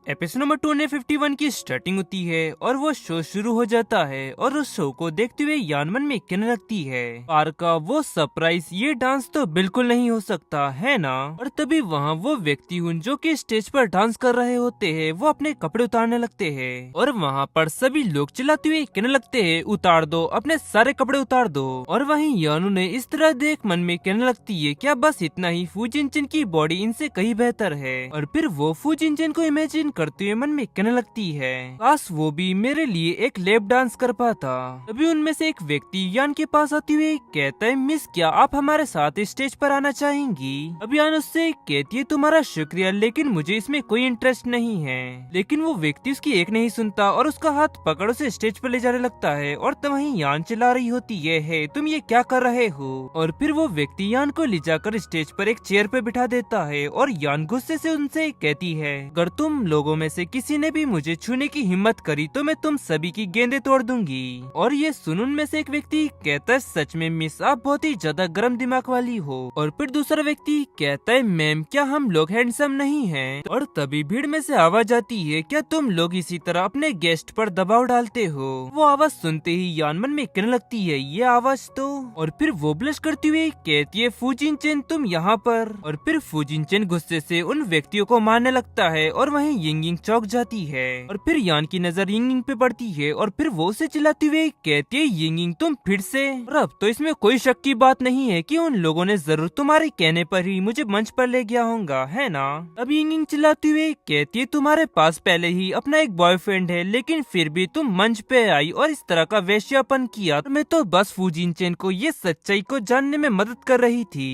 Episode number 251 की starting होती है और वो शो शुरू हो जाता है और उस शो को देखते हुए यान मन में कहने लगती है, पार का वो सरप्राइज, ये डांस तो बिल्कुल नहीं हो सकता है ना। और तभी वहाँ वो व्यक्ति जो कि स्टेज पर डांस कर रहे होते हैं वो अपने कपड़े उतारने लगते हैं और वहाँ पर सभी लोग चिल्लाते हुए कहने लगते हैं, उतार दो, अपने सारे कपड़े उतार दो। और वहीं यानू ने इस तरह देख मन में कहने लगती है, क्या बस इतना ही फूजिनचिन की बॉडी इनसे कहीं बेहतर है। और फिर वो फूजिनचिन को इमेजिन करते हुए मन में कहने लगती है, काश वो भी मेरे लिए एक लैप डांस कर पाता। तभी उनमें से एक व्यक्ति यान के पास आते हुए कहता है, मिस क्या आप हमारे साथ स्टेज पर आना चाहेंगी। अब यान उससे कहती है, तुम्हारा शुक्रिया लेकिन मुझे इसमें कोई इंटरेस्ट नहीं है। लेकिन वो व्यक्ति उसकी एक नहीं सुनता और उसका हाथ पकड़ उसे स्टेज पर ले जाने लगता है। और तब वहीं यान चिल्ला रही होती है, तुम ये क्या कर रहे हो। और फिर वो व्यक्ति यान को ले जाकर स्टेज पर एक चेयर पे बिठा देता है और यान गुस्से से उनसे कहती है, अगर तुम लोगों में से किसी ने भी मुझे छूने की हिम्मत करी तो मैं तुम सभी की गेंदें तोड़ दूंगी। और ये सुन उनमें से एक व्यक्ति कहता है, सच में मिस आप बहुत ही ज्यादा गर्म दिमाग वाली हो। और फिर दूसरा व्यक्ति कहता है, मैम क्या हम लोग हैंडसम नहीं हैं। और तभी भीड़ में से आवाज आती है, क्या तुम लोग इसी तरह अपने गेस्ट पर दबाव डालते हो। वो आवाज सुनते ही यान मन में कहने लगती है, ये आवाज तो। और फिर वो ब्लश करती हुई कहती है, फूजिनचेन तुम यहाँ पर। और फिर फूजिनचेन गुस्से से उन व्यक्तियों को मारने लगता है और वहीं यिंगिंग चौंक जाती है। और फिर यान की नजर यिंगिंग पे पड़ती है और फिर वो उसे चिल्लाती हुई कहती है, यिंगिंग तुम फिर से। और अब तो इसमें कोई शक की बात नहीं है कि उन लोगों ने जरूर तुम्हारे कहने पर ही मुझे मंच पर ले गया होगा, है ना। अब यिंगिंग चिल्लाती हुई कहती है, तुम्हारे पास पहले ही अपना एक बॉयफ्रेंड है लेकिन फिर भी तुम मंच पे आई और इस तरह का वेश्यापन किया। मैं तो बस फूजिनचेन को ये सच्चाई को जानने में मदद कर रही थी।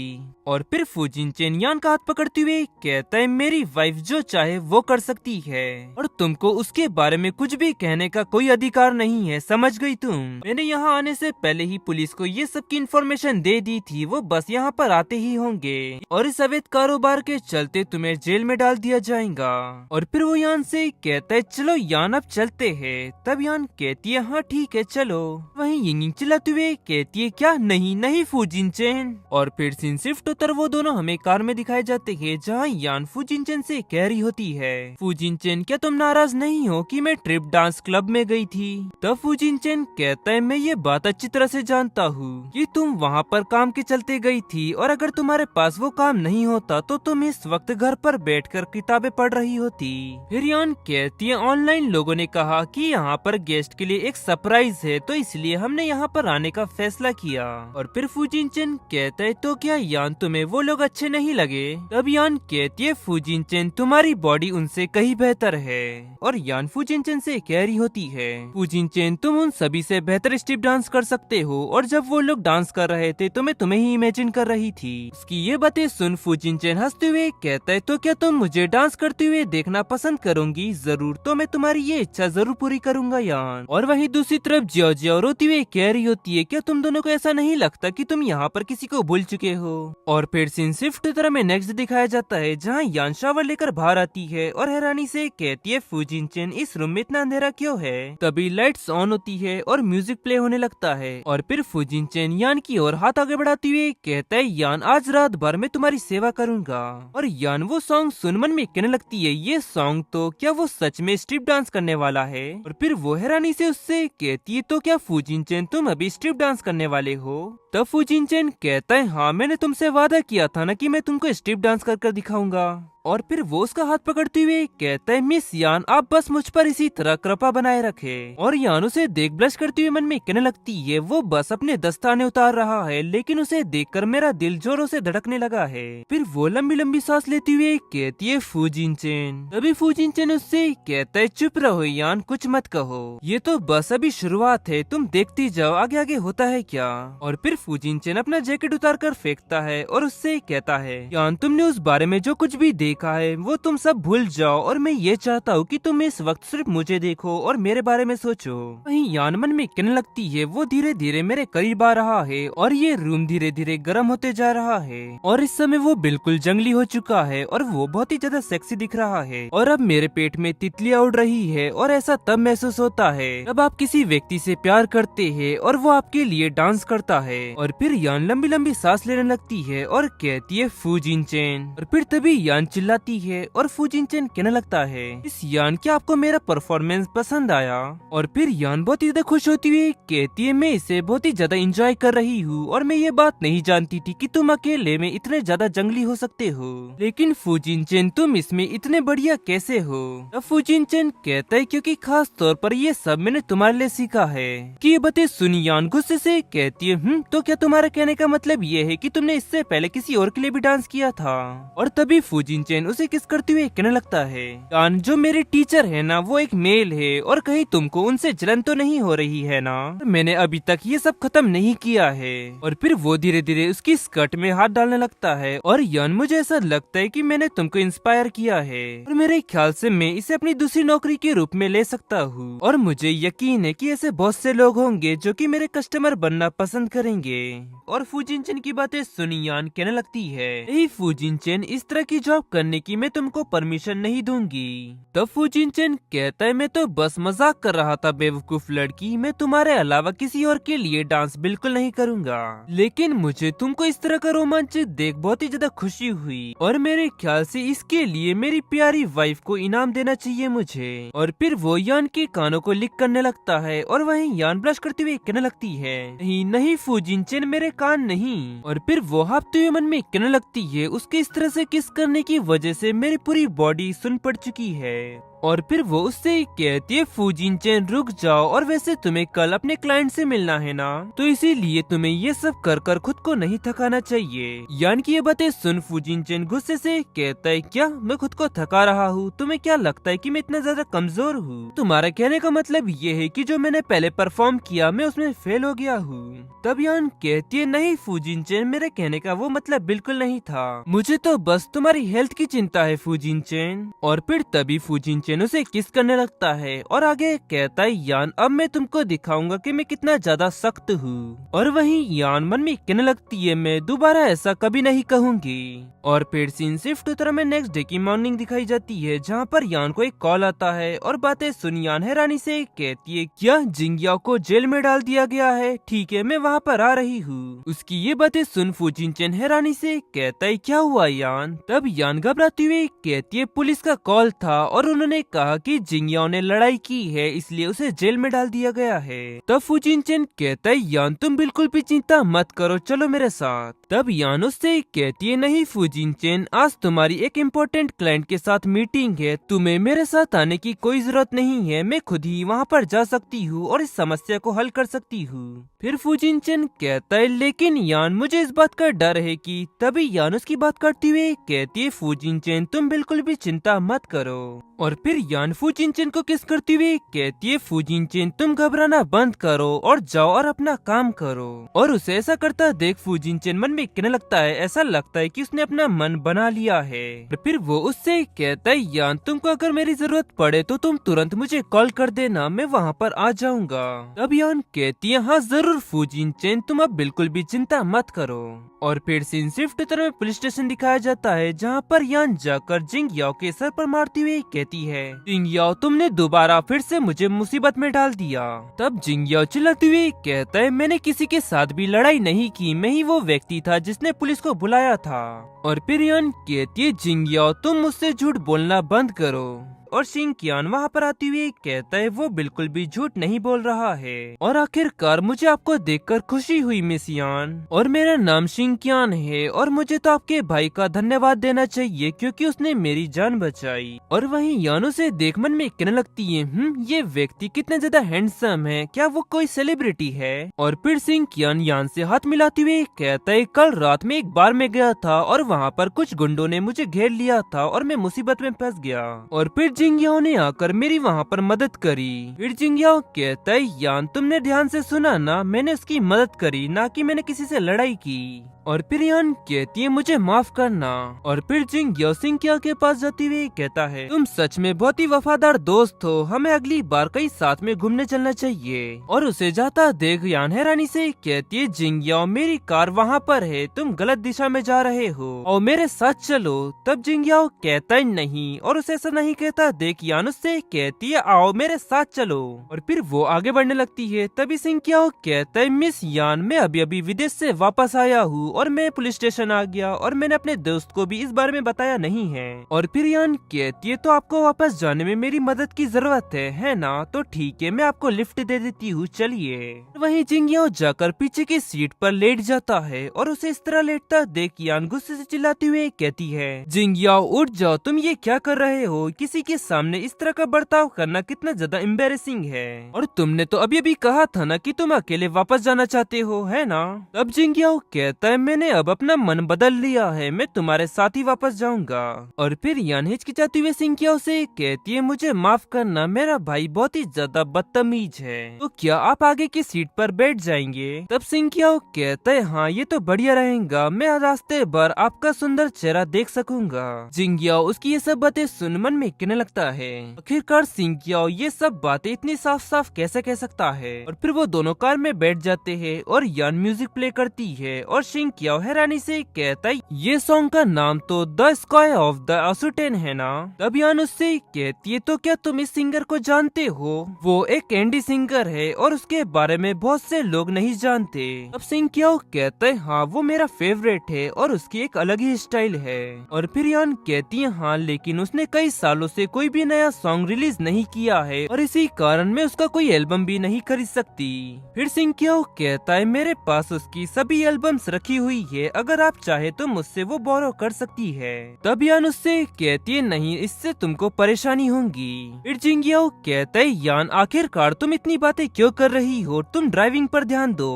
और फिर फूजिनचेन यान का हाथ पकड़ते हुए कहता है, मेरी वाइफ जो चाहे वो कर सकती है और तुमको उसके बारे में कुछ भी कहने का कोई अधिकार नहीं है, समझ गई तुम। मैंने यहाँ आने से पहले ही पुलिस को ये सब की इन्फॉर्मेशन दे दी थी, वो बस यहाँ पर आते ही होंगे और इस अवैध कारोबार के चलते तुम्हें जेल में डाल दिया जाएगा। और फिर वो यान से कहता है, चलो यान अब चलते हैं। तब यान कहती है, हाँ ठीक है चलो। वहीं यिंगिंग चिल्लाते हुए कहती है, क्या नहीं नहीं फूजिनचेन। और फिर सीन शिफ्ट होकर वो दोनों हमें कार में दिखाए जाते हैं जहाँ यान फूजिनचेन से कह रही होती है, फूजिनचेन क्या तुम नाराज नहीं हो कि मैं ट्रिप डांस क्लब में गई थी। तब फूजिनचेन कहता है, मैं ये बात अच्छी तरह से जानता हूँ कि तुम वहाँ पर काम के चलते गई थी और अगर तुम्हारे पास वो काम नहीं होता तो तुम इस वक्त घर पर बैठकर किताबें पढ़ रही होती। फिर यान कहती है, ऑनलाइन लोगों ने कहा कि यहाँ पर गेस्ट के लिए एक सरप्राइज है तो इसलिए हमने यहाँ पर आने का फैसला किया। और फिर फूजिनचेन कहता है, तो क्या यान तुम्हें वो लोग अच्छे नहीं लगे। तब यान कहती है, फूजिनचेन तुम्हारी बॉडी उनसे कहीं बेहतर है। और यान फूजिनचेन से कह रही होती है, फूजिनचेन तुम उन सभी से बेहतर स्टेप डांस कर सकते हो और जब वो लोग डांस कर रहे थे तो मैं तुम्हें ही इमेजिन कर रही थी। उसकी ये बातें सुन फूजिनचेन हंसते हुए कहता है, तो क्या तुम मुझे डांस करते हुए देखना पसंद करोगी। जरूर, तो मैं तुम्हारी ये इच्छा जरूर पूरी करूंगा यान। और वहीं दूसरी तरफ जियो जियो रोती हुई कह रही होती है, क्या तुम दोनों को ऐसा नहीं लगता कि तुम यहाँ पर किसी को भूल चुके हो। और फिर सीन शिफ्ट तरह में नेक्स्ट दिखाया जाता है जहाँ यान शावर लेकर बाहर आती है और हैरानी से कहती है, फूजिनचेन इस रूम में इतना अंधेरा क्यों है। तभी लाइट्स ऑन होती है और म्यूजिक प्ले होने लगता है। और फिर फूजिनचेन यान की ओर हाथ आगे बढ़ाते हुए कहता है, यान आज रात भर में तुम्हारी सेवा करूंगा। और यान वो सॉन्ग सुन मन में कहने लगती है, ये सॉन्ग तो क्या वो सच में स्ट्रिप डांस करने वाला है। और फिर वो हैरानी से उससे कहती है, तो क्या फूजिनचेन तुम अभी स्ट्रिप डांस करने वाले हो। तब फूजिनचेन कहता है, हाँ मैंने तुमसे वादा किया था ना कि मैं तुमको स्ट्रिप डांस कर कर दिखाऊंगा। और फिर वो उसका हाथ पकड़ते हुए कहता है, मिस यान आप बस मुझ पर इसी तरह कृपा बनाए रखे। और यान उसे देख ब्लश करते हुए मन में कहने लगती है, वो बस अपने दस्ताने उतार रहा है लेकिन उसे देखकर मेरा दिल जोरों से धड़कने लगा है। फिर वो लंबी लंबी सांस लेती हुए कहती है, फूजिनचेन। तभी फूजिनचेन उससे कहता है, चुप रहो यान, कुछ मत कहो, ये तो बस अभी शुरुआत है, तुम देखती जाओ आगे आगे होता है क्या। और फिर फूजिनचेन अपना जैकेट उतार कर फेंकता है और उससे कहता है, यान तुमने उस बारे में जो कुछ भी देखा है वो तुम सब भूल जाओ और मैं ये चाहता हूँ कि तुम इस वक्त सिर्फ मुझे देखो और मेरे बारे में सोचो। वहीं यान मन में कहने लगती है, वो धीरे धीरे मेरे करीब आ रहा है और ये रूम धीरे धीरे गर्म होते जा रहा है और इस समय वो बिल्कुल जंगली हो चुका है और वो बहुत ही ज्यादा सेक्सी दिख रहा है और अब मेरे पेट में तितलियां उड़ रही है। और ऐसा तब महसूस होता है जब आप किसी व्यक्ति से प्यार करते हैं और वो आपके लिए डांस करता है। और फिर यान लंबी लंबी सांस लेने लगती है और कहती है, फूजिनचेन। और फिर तभी यान चिल्ला चिल्लाती है और फूजिनचेन कहने लगता है, इस यान क्या आपको मेरा परफॉर्मेंस पसंद आया? और फिर यान बहुत ही ज्यादा खुश होती हुई कहती है, मैं इसे बहुत ही ज्यादा एंजॉय कर रही हूँ और मैं ये बात नहीं जानती थी कि तुम अकेले में इतने ज्यादा जंगली हो सकते हो, लेकिन फूजिनचेन तुम इसमें इतने बढ़िया कैसे हो? अब फूजिनचेन कहता है, क्योंकि खास तौर पर ये सब मैंने तुम्हारे लिए सीखा है। कि ये बातें सुनी यान गुस्से से कहती है, तो क्या तुम्हारा कहने का मतलब ये है कि तुमने इससे पहले किसी और के लिए भी डांस किया था? और तभी फूजिनचेन उसे किस करते हुए कहने लगता है, यान जो मेरे टीचर है ना वो एक मेल है और कहीं तुमको उनसे जलन तो नहीं हो रही है ना? मैंने अभी तक ये सब खत्म नहीं किया है। और फिर वो धीरे धीरे उसकी स्कर्ट में हाथ डालने लगता है और यान मुझे ऐसा लगता है कि मैंने तुमको इंस्पायर किया है और मेरे ख्याल से मैं इसे अपनी दूसरी नौकरी के रूप में ले सकता हूँ और मुझे यकीन है कि ऐसे बहुत से लोग होंगे जो कि मेरे कस्टमर बनना पसंद करेंगे। और फूजिनचेन की बातें सुनी यान कहने लगती है, यही फूजिनचेन, इस तरह की जॉब करने की मैं तुमको परमिशन नहीं दूंगी। तब फूजिनचेन कहता है, मैं तो बस मजाक कर रहा था बेवकूफ लड़की, मैं तुम्हारे अलावा किसी और के लिए डांस बिल्कुल नहीं करूंगा, लेकिन मुझे तुमको इस तरह का रोमांच देख बहुत ही ज्यादा खुशी हुई और मेरे ख्याल से इसके लिए मेरी प्यारी वाइफ को इनाम देना चाहिए मुझे। और फिर वो यान के कानों को लिक करने लगता है और वहीं यान ब्लश करते हुए कहने लगती है, नहीं नहीं फूजिनचेन, मेरे कान नहीं। और फिर वो हाँफते हुए मन में कहने लगती है, उसके इस तरह से किस करने की वजह से मेरी पूरी बॉडी सुन पड़ चुकी है। और फिर वो उससे कहती है, फूजिनचेन रुक जाओ, और वैसे तुम्हें कल अपने क्लाइंट से मिलना है ना, तो इसीलिए तुम्हें ये सब कर कर खुद को नहीं थकाना चाहिए। यान की ये बातें सुन फूजिनचेन गुस्से से कहता है, क्या मैं खुद को थका रहा हूँ? तुम्हें क्या लगता है कि मैं इतना ज्यादा कमजोर हूँ? तुम्हारा कहने का मतलब ये है कि जो मैंने पहले परफॉर्म किया मैं उसमें फेल हो गया हूँ? तब यान कहती है, नहीं फूजिनचेन, मेरे कहने का वो मतलब बिल्कुल नहीं था, मुझे तो बस तुम्हारी हेल्थ की चिंता है फूजिनचेन। और फिर तभी फूजिनचेन उसे किस करने लगता है और आगे कहता है, यान अब मैं तुमको दिखाऊंगा कि मैं कितना ज्यादा सख्त हूँ। और वहीं यान मन में कहने लगती है, मैं दोबारा ऐसा कभी नहीं कहूंगी। और फिर सीन शिफ्ट तरह में नेक्स्ट डे की मॉर्निंग दिखाई जाती है, जहाँ पर यान को एक कॉल आता है और बातें सुन यान हैरानी से कहती है, क्या जिंगयाओ को जेल में डाल दिया गया है? ठीक है, मैं वहाँ पर आ रही हूँ। उसकी ये बातें सुन फूजिनचेन हैरानी से कहता है, क्या हुआ यान? तब यान घबराती हुई कहती है, पुलिस का कॉल था और उन्होंने कहा कि जिंगयाओ ने लड़ाई की है, इसलिए उसे जेल में डाल दिया गया है। तब फूजिनचेन कहता है, यान तुम बिल्कुल भी चिंता मत करो, चलो मेरे साथ। तब यान उससे कहती है, नहीं फूजिनचेन, आज तुम्हारी एक इम्पोर्टेंट क्लाइंट के साथ मीटिंग है, तुम्हें मेरे साथ आने की कोई जरूरत नहीं है, मैं खुद ही वहाँ पर जा सकती हूँ और इस समस्या को हल कर सकती हूँ। फिर फूजिनचेन कहता है, लेकिन यान मुझे इस बात का डर है कि। तभी यान उसकी बात करती हुए कहती है, फूजिनचेन तुम बिल्कुल भी चिंता मत करो। और फिर यान फूजिनचेन को किस करती हुई कहती है, फूजिनचेन तुम घबराना बंद करो और जाओ और अपना काम करो। और उसे ऐसा करता देख फूजिनचेन मन में कहने लगता है, ऐसा लगता है कि उसने अपना मन बना लिया है। और फिर वो उससे कहता है, यान तुमको अगर मेरी जरूरत पड़े तो तुम तुरंत मुझे कॉल कर देना, मैं वहाँ पर आ जाऊंगा। तब यान कहती है, हाँ जरूर फूजिनचेन, तुम अब बिल्कुल भी चिंता मत करो। और फिर सीन शिफ्ट तरह में पुलिस स्टेशन दिखाया जाता है, जहाँ पर यान जाकर जिंगयाओ के सर पर मारती हुई कहती है, जिंगयाओ तुमने दोबारा फिर से मुझे मुसीबत में डाल दिया। तब जिंगयाओ चिल्लाती हुई कहता है, मैंने किसी के साथ भी लड़ाई नहीं की, मैं ही वो व्यक्ति था जिसने पुलिस को बुलाया था। और फिर यान कहती है, जिंगयाओ तुम मुझसे झूठ बोलना बंद करो। और शिंकियान वहाँ पर आती हुई कहता है, वो बिल्कुल भी झूठ नहीं बोल रहा है। और आखिरकार मुझे आपको देखकर खुशी हुई मिस यान, और मेरा नाम शिंकियान है और मुझे तो आपके भाई का धन्यवाद देना चाहिए क्योंकि उसने मेरी जान बचाई। और वहीं यान उसे देख मन में कहने लगती है, ये व्यक्ति कितना ज्यादा हैंडसम है, क्या वो कोई सेलिब्रिटी है? और फिर शिंकियान यान से हाथ मिलाते हुए कहता है, कल रात में एक बार में गया था और वहाँ पर कुछ गुंडों ने मुझे घेर लिया था और मैं मुसीबत में फंस गया और फिर जिंगयाओ ने आकर मेरी वहाँ पर मदद करी। फिर जिंगयाओ कहता है, यान तुमने ध्यान से सुना ना, मैंने उसकी मदद करी, ना कि मैंने किसी से लड़ाई की। और फिर यान कहती है, मुझे माफ करना। और फिर जिंगयाओ शिंकिया के पास जाती हुई कहता है, तुम सच में बहुत ही वफादार दोस्त हो, हमें अगली बार कहीं साथ में घूमने चलना चाहिए। और उसे जाता देख यान हैरानी से कहती है, जिंगयाओ मेरी कार वहाँ पर है, तुम गलत दिशा में जा रहे हो और मेरे साथ चलो। तब जिंगयाओ कहता है नहीं, और उसे ऐसा नहीं कहता देख यान उससे कहती है, आओ मेरे साथ चलो। और फिर वो आगे बढ़ने लगती है। तभी शिंकियाओ कहता है, मिस यान मैं अभी अभी विदेश से वापस आया हूँ और मैं पुलिस स्टेशन आ गया और मैंने अपने दोस्त को भी इस बारे में बताया नहीं है। और फिर यान कहती है तो आपको वापस जाने में मेरी मदद की जरूरत है ना? तो ठीक है, मैं आपको लिफ्ट दे देती हूँ, चलिए। वहीं जिंगियाओ जाकर पीछे की सीट पर लेट जाता है और उसे इस तरह लेटता देख यान गुस्से से चिल्लाते हुए कहती है, जिंगियाओ उठ जाओ, तुम ये क्या कर रहे हो? किसी के सामने इस तरह का बर्ताव करना कितना ज्यादा एम्बेरेसिंग है। और तुमने तो अभी अभी कहा था ना कि तुम अकेले वापस जाना चाहते हो, है ना? तब जिंगियाओ कहता है, मैंने अब अपना मन बदल लिया है, मैं तुम्हारे साथ ही वापस जाऊंगा। और फिर यान हिचकिचाती हुए जिंगियाओ से कहती है, मुझे माफ करना, मेरा भाई बहुत ही ज्यादा बदतमीज है, तो क्या आप आगे की सीट पर बैठ जाएंगे? तब जिंगियाओ कहता है, हाँ ये तो बढ़िया रहेगा, मैं रास्ते भर आपका सुंदर चेहरा देख सकूंगा। जिंगियाओ उसकी ये सब बातें सुन मन में कहने लगता है, आखिरकार जिंगियाओ ये सब बातें इतनी साफ साफ कैसे कह सकता है। और फिर वो दोनों कार में बैठ जाते हैं और यान म्यूजिक प्ले करती है और जिंगियाओ हैरानी से कहता है, ये सॉन्ग का नाम तो द स्काई ऑफ द असुटेन है ना? तब यान उससे कहती है, तो क्या तुम इस सिंगर को जानते हो? वो एक इंडी सिंगर है और उसके बारे में बहुत से लोग नहीं जानते। अब जिंगियाओ कहता है, हाँ वो मेरा फेवरेट है और उसकी एक अलग ही स्टाइल है। और फिर यान कहती है, हाँ लेकिन उसने कई सालों से कोई भी नया सॉन्ग रिलीज नहीं किया है और इसी कारण मैं उसका कोई एल्बम भी नहीं खरीद सकती। फिर जिंगियाओ कहता है, मेरे पास उसकी सभी एल्बम्स रखी हुई है, अगर आप चाहे तो मुझसे वो बोरो कर सकती है। तब यान उससे कहती है, नहीं इससे तुमको परेशानी होगी। फिर जिंगियाओ कहता है, यान आखिरकार तुम इतनी बातें क्यों कर रही हो, तुम ड्राइविंग पर ध्यान दो।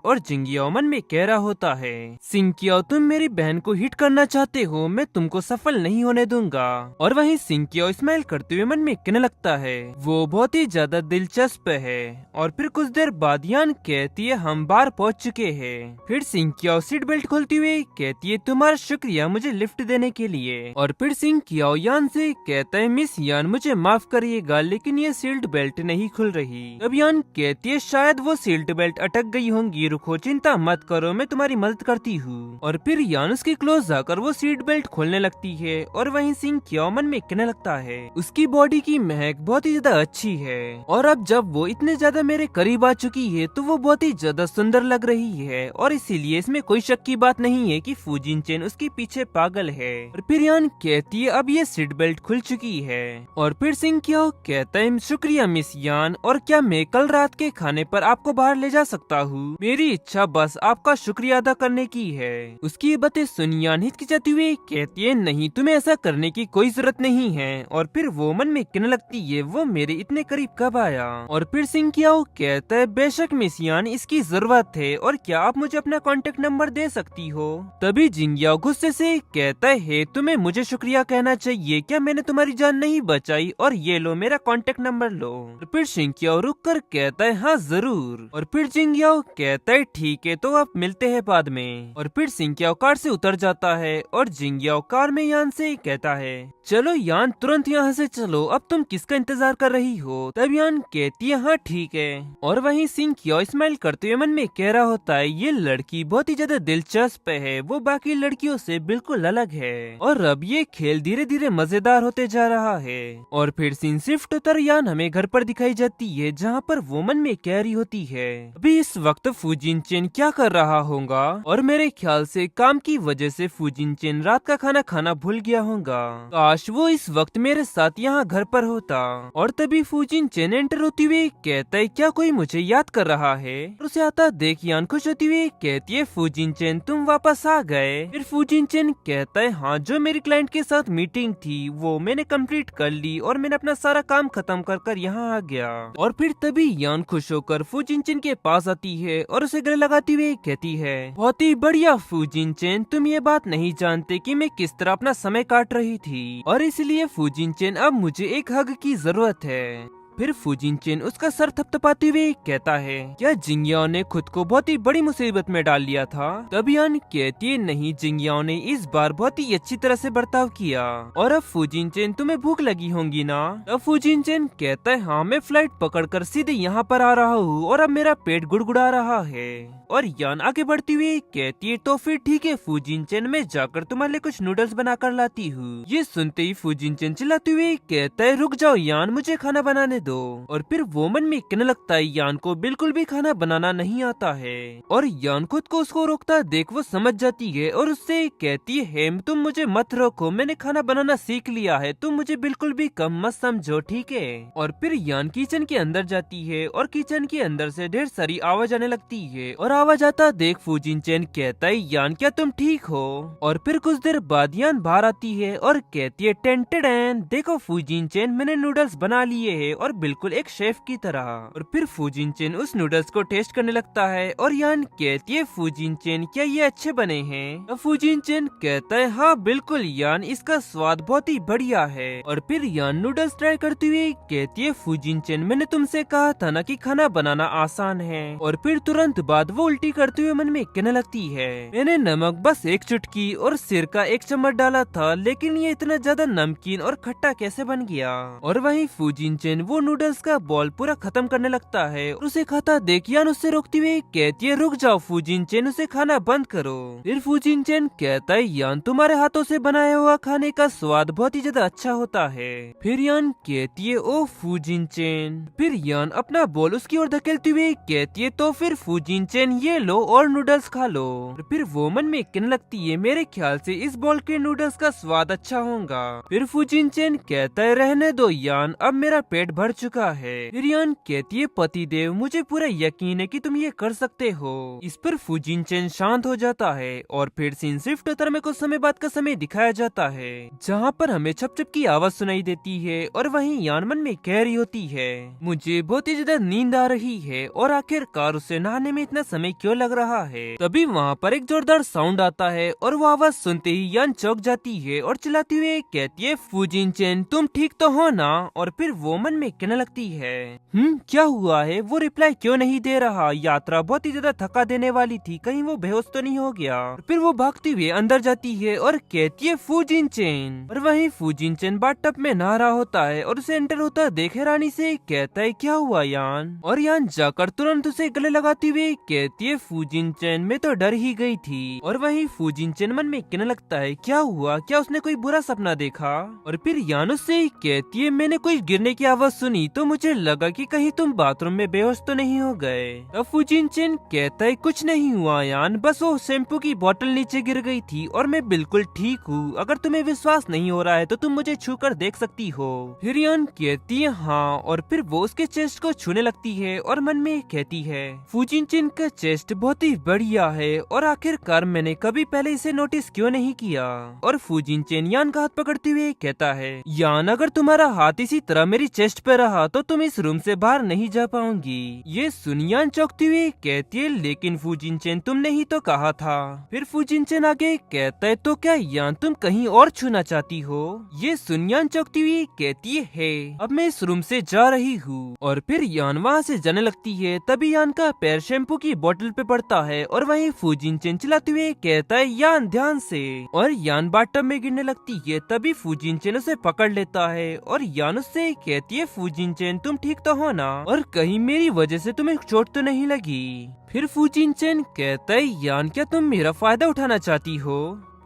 और जिंगियाओ मन में कह रहा होता है, जिंगियाओ तुम मेरी बहन को हिट करना चाहते हो, मैं तुमको सफल नहीं होने दूंगा। और वहीं जिंगियाओ स्माइल करते हुए मन में कहने लगता है, वो बहुत ही ज्यादा दिलचस्प है। और फिर कुछ देर बाद यान कहती है, हम बाहर पहुंच चुके हैं। फिर जिंगियाओ सीट बेल्ट खोलती हुए कहती है, तुम्हारा शुक्रिया मुझे लिफ्ट देने के लिए। और फिर जिंगियाओ यान से कहता है, मिस यान मुझे माफ करिएगा लेकिन ये सीट बेल्ट नहीं खुल रही। तब यान कहती है, शायद वो सीट बेल्ट अटक गई होंगी, रुको चिंता मत करो, मैं तुम्हारी मदद करती हूँ। और फिर यान उसके क्लोज आकर वो सीट बेल्ट खोलने लगती है और वहीं जिंगियाओ मन में कहने लगता है, उसकी बॉडी की महक बहुत ही ज्यादा अच्छी है और अब जब वो इतने ज्यादा मेरे करीब आ चुकी है तो वो बहुत ही ज्यादा सुंदर लग रही है और इसीलिए इसमें कोई शक की बात नहीं है कि फुजिन-चेन उसके पीछे पागल है। और फिर यान कहती है, अब ये सीट बेल्ट खुल चुकी है। और फिर जिंगियाओ कहता है, शुक्रिया मिस यान, और क्या मैं कल रात के खाने पर आपको बाहर ले जा सकता हूँ? मेरी इच्छा बस आपका शुक्रिया अदा करने की है। उसकी ये बातें सुन यान हिचकिचाती हुए कहती है, नहीं तुम्हें ऐसा करने की कोई जरूरत नहीं है। और फिर वो मन में कहने लगती है, वो मेरे इतने करीब कब आया? और फिर जिंगियाओ कहता है, बेशक मिस यान इसकी जरूरत है, और क्या आप मुझे अपना कांटेक्ट नंबर दे सकती हो? तभी जिंगियाओ गुस्से से कहता है, तुम्हें मुझे शुक्रिया कहना चाहिए, क्या मैंने तुम्हारी जान नहीं बचाई? और ये लो मेरा कांटेक्ट नंबर लो। और फिर जिंगियाओ रुक कर कहता है, हाँ जरूर। और फिर जिंगियाओ कहता है, ठीक है तो आप मिलते हैं बाद में। और फिर जिंगियाओ कार से उतर जाता है और जिंगियाओ कार में यान से कहता है, चलो यान तुरंत यहाँ से चलो, अब तुम किसका इंतजार कर रही हो? तब यान कहती है, हाँ ठीक है। और वहीं जिंगियाओ स्माइल करते हुए मन में कह रहा होता है, ये लड़की बहुत ही ज्यादा दिलचस्प है, वो बाकी लड़कियों से बिल्कुल अलग है। और अब ये खेल धीरे धीरे मजेदार होते जा रहा है। और फिर सीन शिफ्ट होकर यान हमें घर पर दिखाई जाती है, जहाँ पर वो मन में कह रही होती है, अभी इस वक्त फुजिन-चेन क्या कर रहा होगा? और मेरे ख्याल से काम की वजह से फुजिन-चेन रात का खाना खाना भूल गया होगा, काश वो इस वक्त मेरे साथ यहाँ घर पर होता। और तभी फुजिन-चेन एंटर होती हुई कहता है, क्या कोई मुझे याद कर रहा है? और उसे आता देख यान खुश होती हुई कहती है, फुजिन-चेन तुम वापस आ गए? फिर फुजिन-चेन कहता है, हाँ जो मेरी क्लाइंट के साथ मीटिंग थी वो मैंने कंप्लीट कर ली और मैंने अपना सारा काम खत्म कर यहाँ आ गया। और फिर तभी यान खुश होकर फुजिन-चेन के पास आती है और उसे गले लगाती हुई कहती है, बहुत ही बढ़िया फुजिन-चेन, तुम ये बात नहीं जानते कि मैं किस तरह अपना समय काट रही थी और इसलिए फुजिन-चेन अब मुझे एक हग की जरूरत है। फिर फुजिन-चेन उसका सर थपथपाते हुए कहता है, क्या जिंगियाओ ने खुद को बहुत ही बड़ी मुसीबत में डाल लिया था? तब यान कहती है, नहीं जिंगियाओ ने इस बार बहुत ही अच्छी तरह से बर्ताव किया। और अब फुजिन-चेन तुम्हें भूख लगी होंगी ना? तब फुजिन-चेन कहता है, हाँ मैं फ्लाइट पकड़कर सीधे यहाँ पर आ रहा हूँ और अब मेरा पेट गुड़गुड़ा रहा है। और यान आगे बढ़ती हुई कहती है, तो फिर ठीक है फुजिन-चेन, मैं जाकर तुम्हारे लिए कुछ नूडल्स बनाकर लाती हूँ। ये सुनते ही फुजिन-चेन चिल्लाते हुए कहता है, रुक जाओ यान, मुझे खाना बनाने दो। और फिर वो मन में कहने लगता है यान को बिल्कुल भी खाना बनाना नहीं आता है। और यान खुद को उसको रोकता देख वो समझ जाती है और उससे कहती है तुम मुझे मत रोको, मैंने खाना बनाना सीख लिया है, तुम मुझे बिल्कुल भी कम मत समझो, ठीक है। और फिर यान किचन के अंदर जाती है और किचन के अंदर से ढेर सारी आवाज आने लगती है। और आवाज आता देख फूजिन चेन कहता है यान क्या तुम ठीक हो। और फिर कुछ देर बाद यान बाहर आती है और कहती है टेंटेडैन देखो फूजिन चेन, मैंने नूडल्स बना लिए है और बिल्कुल एक शेफ की तरह। और फिर फूजिन चेन उस नूडल्स को टेस्ट करने लगता है और यान कहती है फूजिन चेन क्या ये अच्छे बने हैं। फूजिन चेन कहता है हाँ बिल्कुल यान, इसका स्वाद बहुत ही बढ़िया है। और फिर यान नूडल्स ट्राई करती हुई कहती है फूजिन चेन मैंने तुमसे कहा था ना कि खाना बनाना आसान है। और फिर तुरंत बाद वो उल्टी करते हुए मन में कहने लगती है मैंने नमक बस एक चुटकी और सिरका एक चम्मच डाला था, लेकिन ये इतना ज्यादा नमकीन और खट्टा कैसे बन गया। और वहीं फूजिन चेन वो नूडल्स का बॉल पूरा खत्म करने लगता है और उसे खाता देख यान उससे रोकती हुई कहती है रुक जाओ फूजिन चेन, उसे खाना बंद करो। फिर फूजिन चेन कहता है यान तुम्हारे हाथों से बनाया हुआ खाने का स्वाद बहुत ही ज्यादा अच्छा होता है। फिर यान कहती है ओ फूजिन चेन। फिर यान अपना बॉल उसकी ओर धकेलती हुई कहती है तो फिर फूजिन चेन ये लो और नूडल्स खा लो। फिर वो मन में कहने लगती है मेरे ख्याल से इस बॉल के नूडल्स का स्वाद अच्छा होगा। फिर फूजिन चेन कहता है रहने दो यान, अब मेरा पेट भर चुका है। फिर यान कहती है पतिदेव मुझे पूरा यकीन है कि तुम ये कर सकते हो। इस पर फूजिन चेन शांत हो जाता है और फिर सीन शिफ्ट होता है। हमें कुछ समय बाद का समय दिखाया जाता है जहाँ पर हमें छप छप की आवाज सुनाई देती है और वहीं यान मन में कह रही होती है मुझे बहुत ही ज्यादा नींद आ रही है और आखिरकार उसे नहाने में इतना समय क्यों लग रहा है। तभी वहाँ पर एक जोरदार साउंड आता है और वो आवाज सुनते ही यान चौंक जाती है और चिल्लाती हुई कहती है फूजिन चेन तुम ठीक तो हो ना। और फिर वो मन में कहने लगती है क्या हुआ है, वो रिप्लाई क्यों नहीं दे रहा, यात्रा बहुत ही ज्यादा थका देने वाली थी, कहीं वो बेहोश तो नहीं हो गया। फिर वो भागती हुई अंदर जाती है और कहती है फूजिन चेन। और वहीं फूजिन चेन बाथटब में नहा रहा होता है और उसे एंटर होता देखे रानी से कहता है क्या हुआ यान। और यान जाकर तुरंत उसे गले लगाती हुई कहती है फूजिन चेन मैं तो डर ही गई थी। और वहीं फूजिन चेन मन में कहने लगता है क्या हुआ, क्या उसने कोई बुरा सपना देखा। और फिर यान उससे कहती है मैंने कोई गिरने की आवाज सुनी तो मुझे लगा कि कहीं तुम बाथरूम में बेहोश तो नहीं हो गए। अब फूजिन चेन कहता है कुछ नहीं हुआ यान, बस वो शैम्पू की बोतल नीचे गिर गई थी और मैं बिल्कुल ठीक हूँ, अगर तुम्हें विश्वास नहीं हो रहा है तो तुम मुझे छू कर देख सकती हो। फिर यान कहती है हाँ और फिर वो उसके चेस्ट को छूने लगती है और मन में कहती है फूजिन चेन का चेस्ट बहुत ही बढ़िया है और आखिरकार मैंने कभी पहले इसे नोटिस क्यों नहीं किया। और फूजिन चेन यान का हाथ पकड़ते हुए कहता है यान अगर तुम्हारा हाथ इसी तरह मेरी चेस्ट पे रहा तो तुम इस रूम से बाहर नहीं जा पाओगी। ये सुन यान चौंकती हुई कहती है लेकिन फूजिन चेन तुमने ही तो कहा था। फिर फूजिन चेन आगे कहता है तो क्या यान तुम कहीं और छूना चाहती हो। ये सुन यान चौंकती हुई कहती है अब मैं इस रूम से जा रही हूँ। और फिर यान वहाँ से जाने लगती है तभी यान का पैर शैम्पू की बोतल पे पड़ता है और वहीं फूजिन चेन चिल्लाते हुए कहता है यान ध्यान से। और यान बाथटब में गिरने लगती है तभी फूजिन चेन उसे पकड़ लेता है और यान उससे कहती है फूजिन चेन तुम ठीक तो हो ना, और कहीं मेरी वजह से तुम्हें चोट तो नहीं लगी। फिर फूजिन चेन कहता है यान क्या तुम मेरा फायदा उठाना चाहती हो।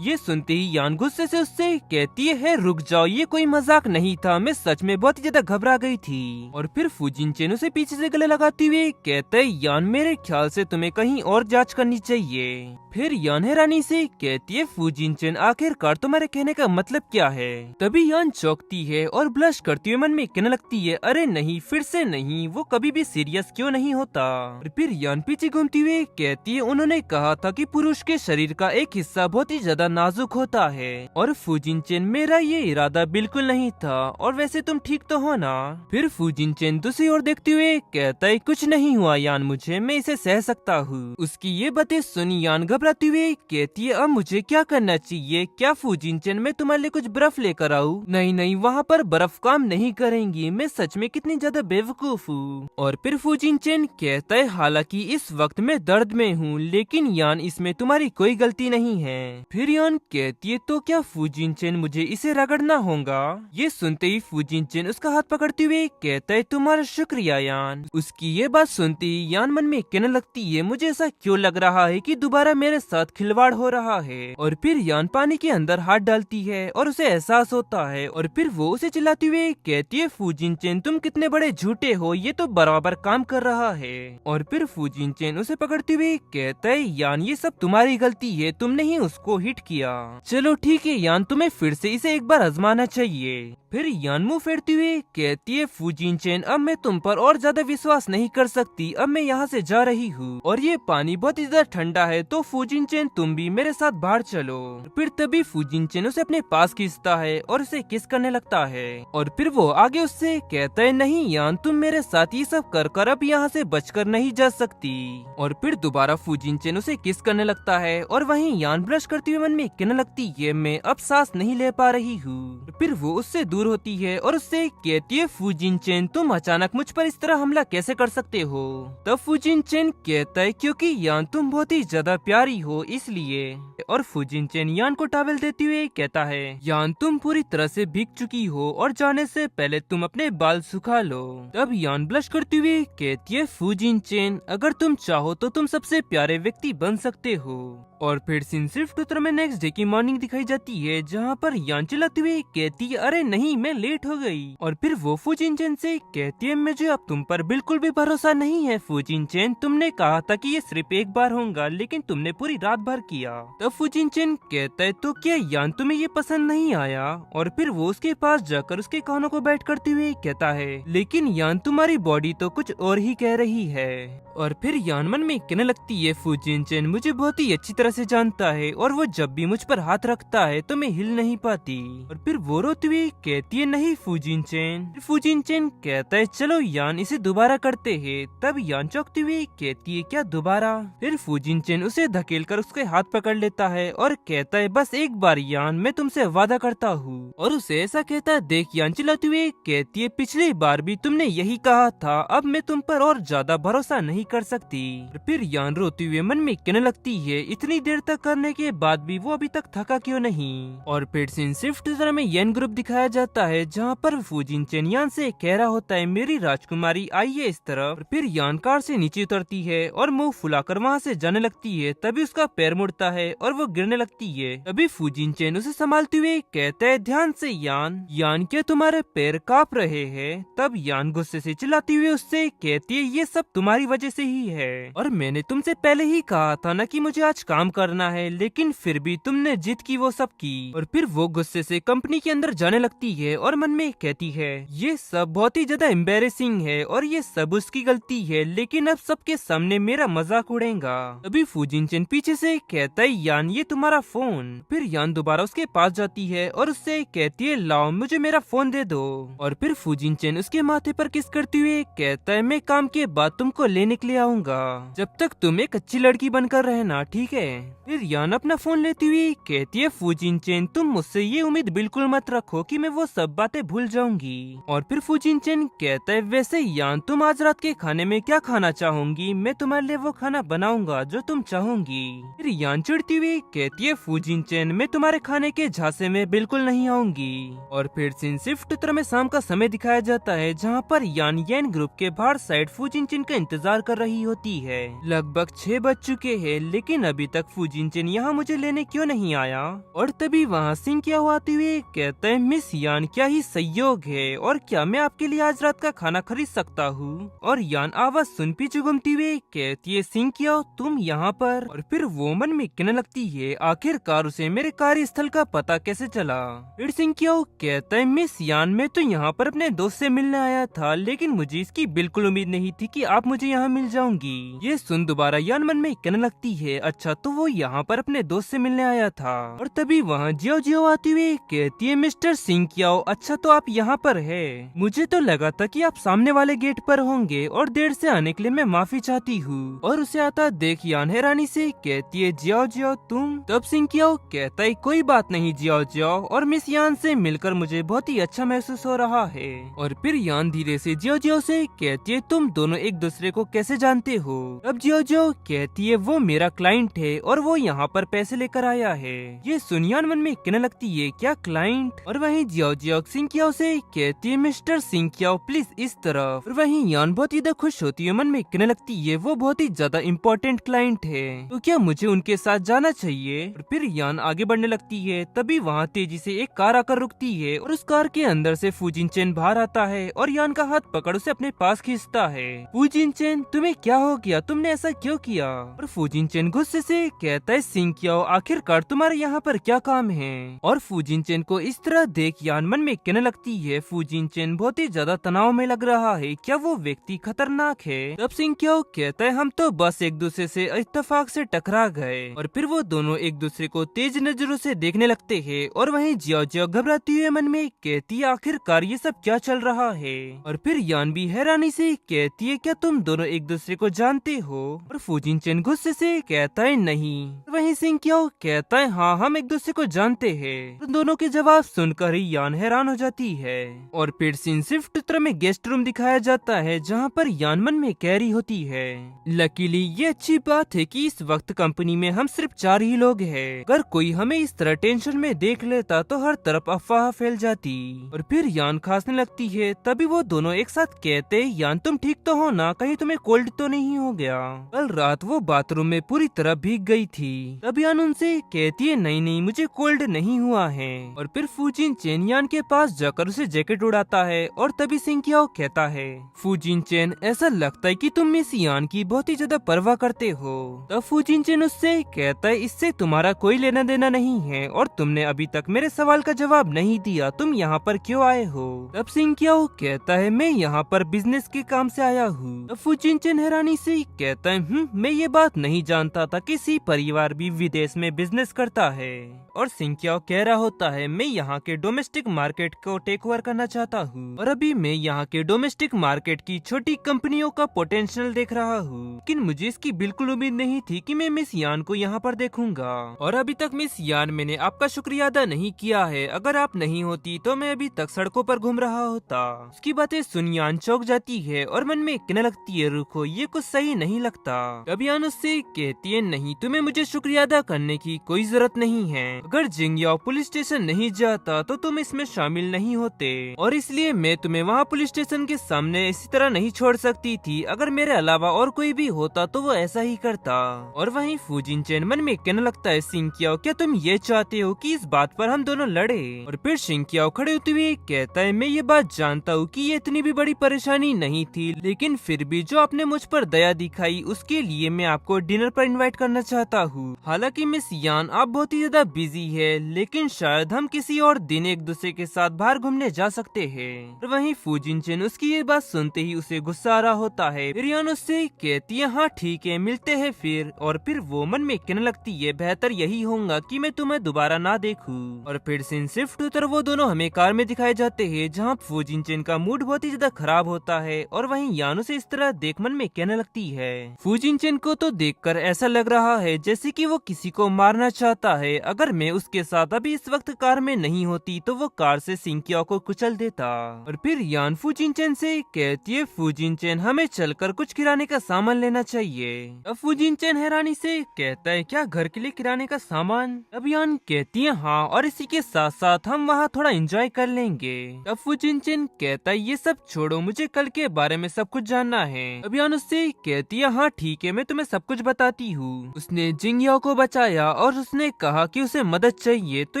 ये सुनते ही यान गुस्से से उससे कहती है रुक जाओ, ये कोई मजाक नहीं था, मैं सच में बहुत ही ज्यादा घबरा गई थी। और फिर फूजिन चेन उसे पीछे से गले लगाती हुई कहता है यान मेरे ख्याल से तुम्हें कहीं और जांच करनी चाहिए। फिर यान हैरानी से कहती है फूजिन चेन आखिरकार तुम्हारे कहने का मतलब क्या है। तभी यान चौंकती है और ब्लश करती हुई मन में कहने लगती है अरे नहीं फिर से नहीं, वो कभी भी सीरियस क्यों नहीं होता। और फिर यान पीछे घूमती हुई कहती है उन्होंने कहा था कि पुरुष के शरीर का एक हिस्सा बहुत ही ज्यादा नाजुक होता है। और फूजिन चेन मेरा ये इरादा बिल्कुल नहीं था, और वैसे तुम ठीक तो हो ना। फिर फूजिन चेन दूसरी ओर देखते हुए कहता है कुछ नहीं हुआ यान, मुझे मैं इसे सह सकता हूँ। उसकी ये बातें सुनी यान घबराती हुई कहती है अब मुझे क्या करना चाहिए, क्या फूजिन चेन मैं तुम्हारे लिए कुछ बर्फ लेकर आऊँ। नहीं नहीं वहाँ पर बर्फ काम नहीं करेंगी, मैं सच में कितनी ज्यादा बेवकूफ हूँ। और फिर फूजिन चेन कहता है हालांकि इस वक्त मैं दर्द में हूँ, लेकिन यान इसमें तुम्हारी कोई गलती नहीं है। फिर यान कहती है तो क्या फूजिनचेन मुझे इसे रगड़ना होगा। ये सुनते ही फूजिनचेन उसका हाथ पकड़ते हुए कहता है तुम्हारा शुक्रिया यान। उसकी ये बात सुनते ही यान मन में कहने लगती है मुझे ऐसा क्यों लग रहा है कि दोबारा मेरे साथ खिलवाड़ हो रहा है। और फिर यान पानी के अंदर हाथ डालती है और उसे एहसास होता है और फिर वो उसे चिल्लाती हुए कहती है फूजिनचेन तुम कितने बड़े झूठे हो, ये तो बराबर काम कर रहा है। और फिर फूजिनचेन उसे पकड़ते हुए कहता है यान ये सब तुम्हारी गलती है, तुमने ही उसको हिट किया। चलो ठीक है यान, तुम्हें फिर से इसे एक बार आजमाना चाहिए। फिर यान मुंह फेरती हुई कहती है फूजिनचेन अब मैं तुम पर और ज्यादा विश्वास नहीं कर सकती, अब मैं यहाँ से जा रही हूँ और ये पानी बहुत ही ज्यादा ठंडा है, तो फूजिनचेन तुम भी मेरे साथ बाहर चलो। फिर तभी फूजिनचेन उसे अपने पास खींचता है और उसे किस करने लगता है। और फिर वो आगे उससे कहता है नहीं यान तुम मेरे साथ ये सब कर अब यहाँ से बचकर नहीं जा सकती। और फिर दोबारा फूजिनचेन उसे किस करने लगता है और वहीं यान ब्रश करती हुई मन में कहने लगती है मैं अब सांस नहीं ले पा रही हूँ। फिर वो उससे दूर होती है और उससे कहती है फूजिनचेन तुम अचानक मुझ पर इस तरह हमला कैसे कर सकते हो। तब फूजिनचेन कहता है क्योंकि यान तुम बहुत ही ज्यादा प्यारी हो इसलिए। और फूजिनचेन यान को टॉवेल देते हुए कहता है यान तुम पूरी तरह से भीग चुकी हो और जाने से पहले तुम अपने बाल सुखा लो। तब यान ब्लश करते हुए कहती है फूजिनचेन अगर तुम चाहो तो तुम सबसे प्यारे व्यक्ति बन सकते हो। और फिर सीन सिर्फ टूतर में नेक्स्ट डे की मॉर्निंग दिखाई जाती है जहाँ पर यान चिल्लाती हुई कहती है अरे नहीं मैं लेट हो गई। और फिर वो फूजिनचेन से कहती है मुझे अब तुम पर बिल्कुल भी भरोसा नहीं है फूजिनचेन, तुमने कहा था कि ये सिर्फ एक बार होगा लेकिन तुमने पूरी रात भर किया। तब फूजिनचेन कहता है तो क्या यान तुम्हें ये पसंद नहीं आया। और फिर वो उसके पास जाकर उसके कानों को बैठ करते हुए कहता है लेकिन यान तुम्हारी बॉडी तो कुछ और ही कह रही है। और फिर यान मन में कहने लगती है फूजिनचेन मुझे बहुत ही अच्छी तरह से जानता है और वो जब भी मुझ पर हाथ रखता है तो मैं हिल नहीं पाती। और फिर वो रोती हुई कहती है नहीं फूजिनचेन। फूजिनचेन कहता है चलो यान इसे दोबारा करते हैं। तब यान चौंकती हुई कहती है क्या दोबारा। फिर फूजिनचेन उसे धकेल कर उसके हाथ पकड़ लेता है और कहता है बस एक बार यान मैं तुमसे वादा करता हूँ। और उसे ऐसा कहता है देख यान चिल्लाती हुई कहती है पिछली बार भी तुमने यही कहा था, अब मैं तुम पर और ज्यादा भरोसा नहीं कर सकती। फिर यान रोती हुई मन में कहने लगती है इतनी देर तक करने के बाद भी वो अभी तक थका क्यों नहीं। और फिर सीन सिर्फ टीजर में येन ग्रुप दिखाया जाता है जहाँ पर फूजिनचेन यान से कह रहा होता है मेरी राजकुमारी आइए इस तरफ। फिर यान कार से नीचे उतरती है और मुंह फुलाकर वहाँ से जाने लगती है। तभी उसका पैर मुड़ता है और वो गिरने लगती है। तभी फूजिनचेन उसे संभालते हुए कहता है ध्यान से यान। यान क्या तुम्हारे पैर कांप रहे हैं। तब यान गुस्से से चिल्लाती हुई उससे कहती है ये सब तुम्हारी वजह से ही है और मैंने तुमसे पहले ही कहा था ना कि मुझे आज काम करना है, लेकिन फिर भी तुमने जिद की वो सब की। और फिर वो गुस्से से कंपनी के अंदर जाने लगती है और मन में कहती है ये सब बहुत ही ज्यादा एम्बेरेसिंग है और ये सब उसकी गलती है, लेकिन अब सबके सामने मेरा मजाक उड़ेगा। तभी फूजिनचेन पीछे से कहता है यान ये तुम्हारा फोन। फिर यान दोबारा उसके पास जाती है और उससे कहती है लाओ मुझे मेरा फोन दे दो। और फिर फूजिनचेन उसके माथे पर किस करते हुए कहता है मैं काम के बाद तुमको लेने के लिए आऊंगा, जब तक तुम एक अच्छी लड़की बनकर रहना ठीक है। फिर यान अपना फोन लेती हुई कहती है फूजिनचेन तुम मुझसे ये उम्मीद बिल्कुल मत रखो कि मैं वो सब बातें भूल जाऊंगी। और फिर फूजिनचेन कहता है वैसे यान तुम आज रात के खाने में क्या खाना चाहोगी, मैं तुम्हारे लिए वो खाना बनाऊंगा जो तुम चाहोगी। फिर यान चिढ़ती हुई कहती है फूजिनचेन मैं तुम्हारे खाने के झांसे में बिल्कुल नहीं आऊंगी। और फिर सीन शिफ्ट उत्तर में शाम का समय दिखाया जाता है जहाँ पर यान येन ग्रुप के बाहर साइड फूजिनचेन का इंतजार कर रही होती है। लगभग 6 बज चुके हैं लेकिन अभी तक फूजिनचेन यहाँ मुझे लेने क्यों नहीं आया। और तभी वहाँ सिंह क्या आते हुए कहता है मिस यान क्या ही संयोग है और क्या मैं आपके लिए आज रात का खाना खरीद सकता हूँ। और यान आवाज सुन पीछे घूमती हुए कहती है सिंह क्या तुम यहाँ पर। और फिर वो मन में कहने लगती है आखिरकार उसे मेरे कार्यस्थल का पता कैसे चला। फिर सिंह क्या कहता है मिस यान मैं तो यहाँ पर अपने दोस्त से मिलने आया था, लेकिन मुझे इसकी बिल्कुल उम्मीद नहीं थी कि आप मुझे यहाँ मिल जाऊंगी। ये सुन दोबारा यान मन में कहने लगती है अच्छा तो वो यहाँ पर अपने दोस्त से मिलने आया था। और तभी वहाँ जियो जियो आती हुई कहती है मिस्टर सिंह क्याओ अच्छा तो आप यहाँ पर है, मुझे तो लगा था कि आप सामने वाले गेट पर होंगे और देर से आने के लिए मैं माफी चाहती हूँ। और उसे आता देख यान हैरानी से कहती है जियो जियो तुम। तब सिंह क्याओ कहता है कोई बात नहीं जियो जियो और मिस यान से मिलकर मुझे बहुत ही अच्छा महसूस हो रहा है। और फिर यान धीरे से जियो जियो से कहती है तुम दोनों एक दूसरे को कैसे जानते हो। अब जियो जियो कहती है वो मेरा क्लाइंट है और वो यहाँ पर पैसे लेकर आया है। ये सुन यान मन में कहने लगती है क्या क्लाइंट, और वहीं जियाओ जियाओ सिंकियाओ से कहती है मिस्टर सिंकियाओ प्लीज इस तरफ। और वहीं यान बहुत ही ज्यादा खुश होती है, मन में कहने लगती है वो बहुत ही ज्यादा इम्पोर्टेंट क्लाइंट है तो क्या मुझे उनके साथ जाना चाहिए। और फिर यान आगे बढ़ने लगती है, तभी वहाँ तेजी से एक कार आकर रुकती है और उस कार के अंदर से फूजिन चेन बाहर आता है और यान का हाथ पकड़ उसे अपने पास खींचता है। फूजिन चेन तुम्हें क्या हो गया, तुमने ऐसा क्यों किया। और फूजिन चेन गुस्से से कहता है सिंकियाओ आखिरकार तुम्हारे यहाँ पर क्या काम है। और फूजिन चेन को इस तरह देख यान मन में कहने लगती है फूजिन चेन बहुत ही ज्यादा तनाव में लग रहा है, क्या वो व्यक्ति खतरनाक है। तब सिंकियाओ कहता है हम तो बस एक दूसरे से इत्तेफाक से टकरा गए। और फिर वो दोनों एक दूसरे को तेज नजरों से देखने लगते हैं। और वहीं जियाओ जियाओ घबराती हुए मन में कहती है आखिरकार ये सब क्या चल रहा है। और फिर यान भी हैरानी से कहती है क्या तुम दोनों एक दूसरे को जानते हो। और फूजिन चेन गुस्से से कहता है नहीं। वहीं सिंकियाओ कहता है हाँ हम एक दूसरे को जानते हैं। तो दोनों के जवाब सुनकर ही यान हैरान हो जाती है। और फिर सीन सिर्फ चित्र में गेस्ट रूम दिखाया जाता है जहाँ पर यान मन में कैरी होती है। लकीली ये अच्छी बात है कि इस वक्त कंपनी में हम सिर्फ 4 ही लोग हैं। अगर कोई हमें इस तरह टेंशन में देख लेता तो हर तरफ अफवाह फैल जाती। और फिर यान खांसने लगती है, तभी वो दोनों एक साथ कहते यान तुम ठीक तो हो ना, कहीं तुम्हें कोल्ड तो नहीं हो गया। कल रात वो बाथरूम में पूरी तरह भीग गई थी। तब यान उनसे कहती है नहीं नहीं मुझे कोल्ड नहीं हुआ है। और फिर फूजिन चेन यान के पास जाकर उसे जैकेट उड़ाता है और तभी सिंकियाओ कहता है फूजिन चेन ऐसा लगता है कि तुम इस यान की बहुत ही ज्यादा परवाह करते हो। तब फूजिन चेन उससे कहता है इससे तुम्हारा कोई लेना देना नहीं है और तुमने अभी तक मेरे सवाल का जवाब नहीं दिया, तुम यहाँ पर क्यों आए हो। तब सिंकियाओ कहता है मैं यहाँ पर बिजनेस के काम से आया हूँ। तब फूजिन चेन हैरानी से कहता है मैं ये बात नहीं जानता था किसी परिवार भी विदेश में बिजनेस करता है। और सिंकियाओ कह रहा होता है मैं यहाँ के डोमेस्टिक मार्केट को टेक ओवर करना चाहता हूँ और अभी मैं यहाँ के डोमेस्टिक मार्केट की छोटी कंपनियों का पोटेंशियल देख रहा हूँ, लेकिन मुझे इसकी बिल्कुल उम्मीद नहीं थी कि मैं मिस यान को यहाँ पर देखूंगा। और अभी तक मिस यान मैंने आपका शुक्रिया अदा नहीं किया है, अगर आप नहीं होती तो मैं अभी तक सड़कों पर घूम रहा होता। उसकी बातें सुन यान चौंक जाती है और मन में कहने लगती है रुको ये कुछ सही नहीं लगता। तब यान उससे कहती है नहीं तुम्हें मुझे शुक्रिया अदा करने की कोई जरूरत नहीं है, अगर जिंगयाओ पुलिस स्टेशन नहीं जाता तो तुम इसमें शामिल नहीं होते और इसलिए मैं तुम्हें वहाँ पुलिस स्टेशन के सामने इसी तरह नहीं छोड़ सकती थी, अगर मेरे अलावा और कोई भी होता तो वो ऐसा ही करता। और वहीं फूजिन चेन मन में कहने लगता है सिंकियाओ क्या तुम ये चाहते हो कि इस बात पर हम दोनों लड़े। और फिर सिंकियाओ खड़े होते हुए कहता है मैं ये बात जानता हूँ कि ये इतनी भी बड़ी परेशानी नहीं थी, लेकिन फिर भी जो आपने मुझ पर दया दिखाई उसके लिए मैं आपको डिनर पर इनवाइट करना चाहता हूँ। हालांकि मिस यान आप बहुत ही ज्यादा बिजी है, लेकिन शायद हम किसी और दिन एक दूसरे के साथ बाहर घूमने जा सकते हैं। और वहीं फूजिन चेन उसकी ये बात सुनते ही उसे गुस्सा आ रहा होता है। फिर यान उससे कहती है हाँ ठीक है मिलते हैं फिर। और फिर वो मन में कहने लगती है बेहतर यही होगा कि मैं तुम्हें दोबारा ना देखूं। और फिर सीन शिफ्ट होकर वो दोनों हमें कार में दिखाए जाते हैं जहाँ फूजिन चेन का मूड बहुत ही ज्यादा खराब होता है और वहीं यान उसे इस तरह देख मन में कहने लगती है। फूजिन चेन को तो देखकर ऐसा लग रहा है जैसे कि वो किसी को मारना चाहता है, अगर मैं उसके साथ अभी इस वक्त कार में नहीं होती तो वो कार से सिंकियाओ को कुचल देता। और फिर यान फूजिन चेन से कहती है फूजिन चेन हमें चलकर कुछ किराने का सामान लेना चाहिए। अब फूजिन चेन हैरानी से कहता है क्या घर के लिए किराने का सामान। अब यान कहती है हाँ और इसी के साथ साथ हम वहाँ थोड़ा एंजॉय कर लेंगे। अब फूजिन चेन कहता है ये सब छोड़ो मुझे कल के बारे में सब कुछ जानना है। अब यान उससे कहती है हाँ ठीक है मैं तुम्हें सब कुछ बताती हूँ। उसने जिंगयाओ को बचाया और उसने कहा कि उसे मदद चाहिए तो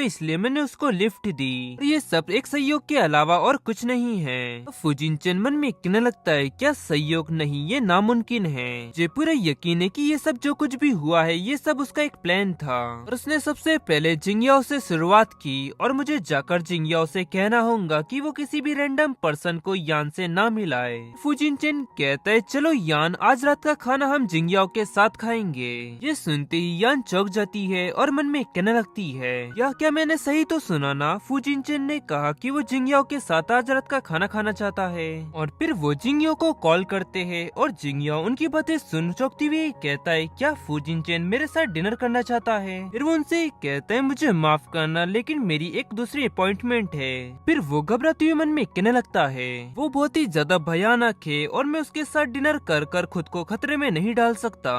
इसलिए मैंने उसको लिफ्ट दी। ये सब एक सहयोग के अलावा और कुछ नहीं है। तो फूजिन चेन मन में कहने लगता है क्या सहयोग नहीं ये नामुमकिन है, मुझे पूरा यकीन है कि ये सब जो कुछ भी हुआ है ये सब उसका एक प्लान था और उसने सबसे पहले जिंगयाओ से शुरुआत की और मुझे जाकर जिंगयाओ से कहना होगा कि वो किसी भी रैंडम पर्सन को यान से ना मिलाए। फूजिन चेन कहता है चलो यान आज रात का खाना हम जिंगयाओ के साथ खाएंगे। ये सुनते ही यान चौंक जाती है और मन में कहने लगती है या क्या मैंने सही तो सुना ना, फूजिन चेन ने कहा कि वो जिंगयाओ के साथ आज रात का खाना खाना चाहता है। और फिर वो जिंगयाओ को कॉल करते हैं और जिंगयाओ उनकी बातें सुन चौंकती हुई कहता है क्या फूजिन चेन मेरे साथ डिनर करना चाहता है। फिर वो उनसे कहता है मुझे माफ करना लेकिन मेरी एक दूसरी अपॉइंटमेंट है। फिर वो घबराते हुए मन में कहने लगता है वो बहुत ही ज्यादा भयानक है और मैं उसके साथ डिनर कर कर खुद को खतरे में नहीं डाल सकता।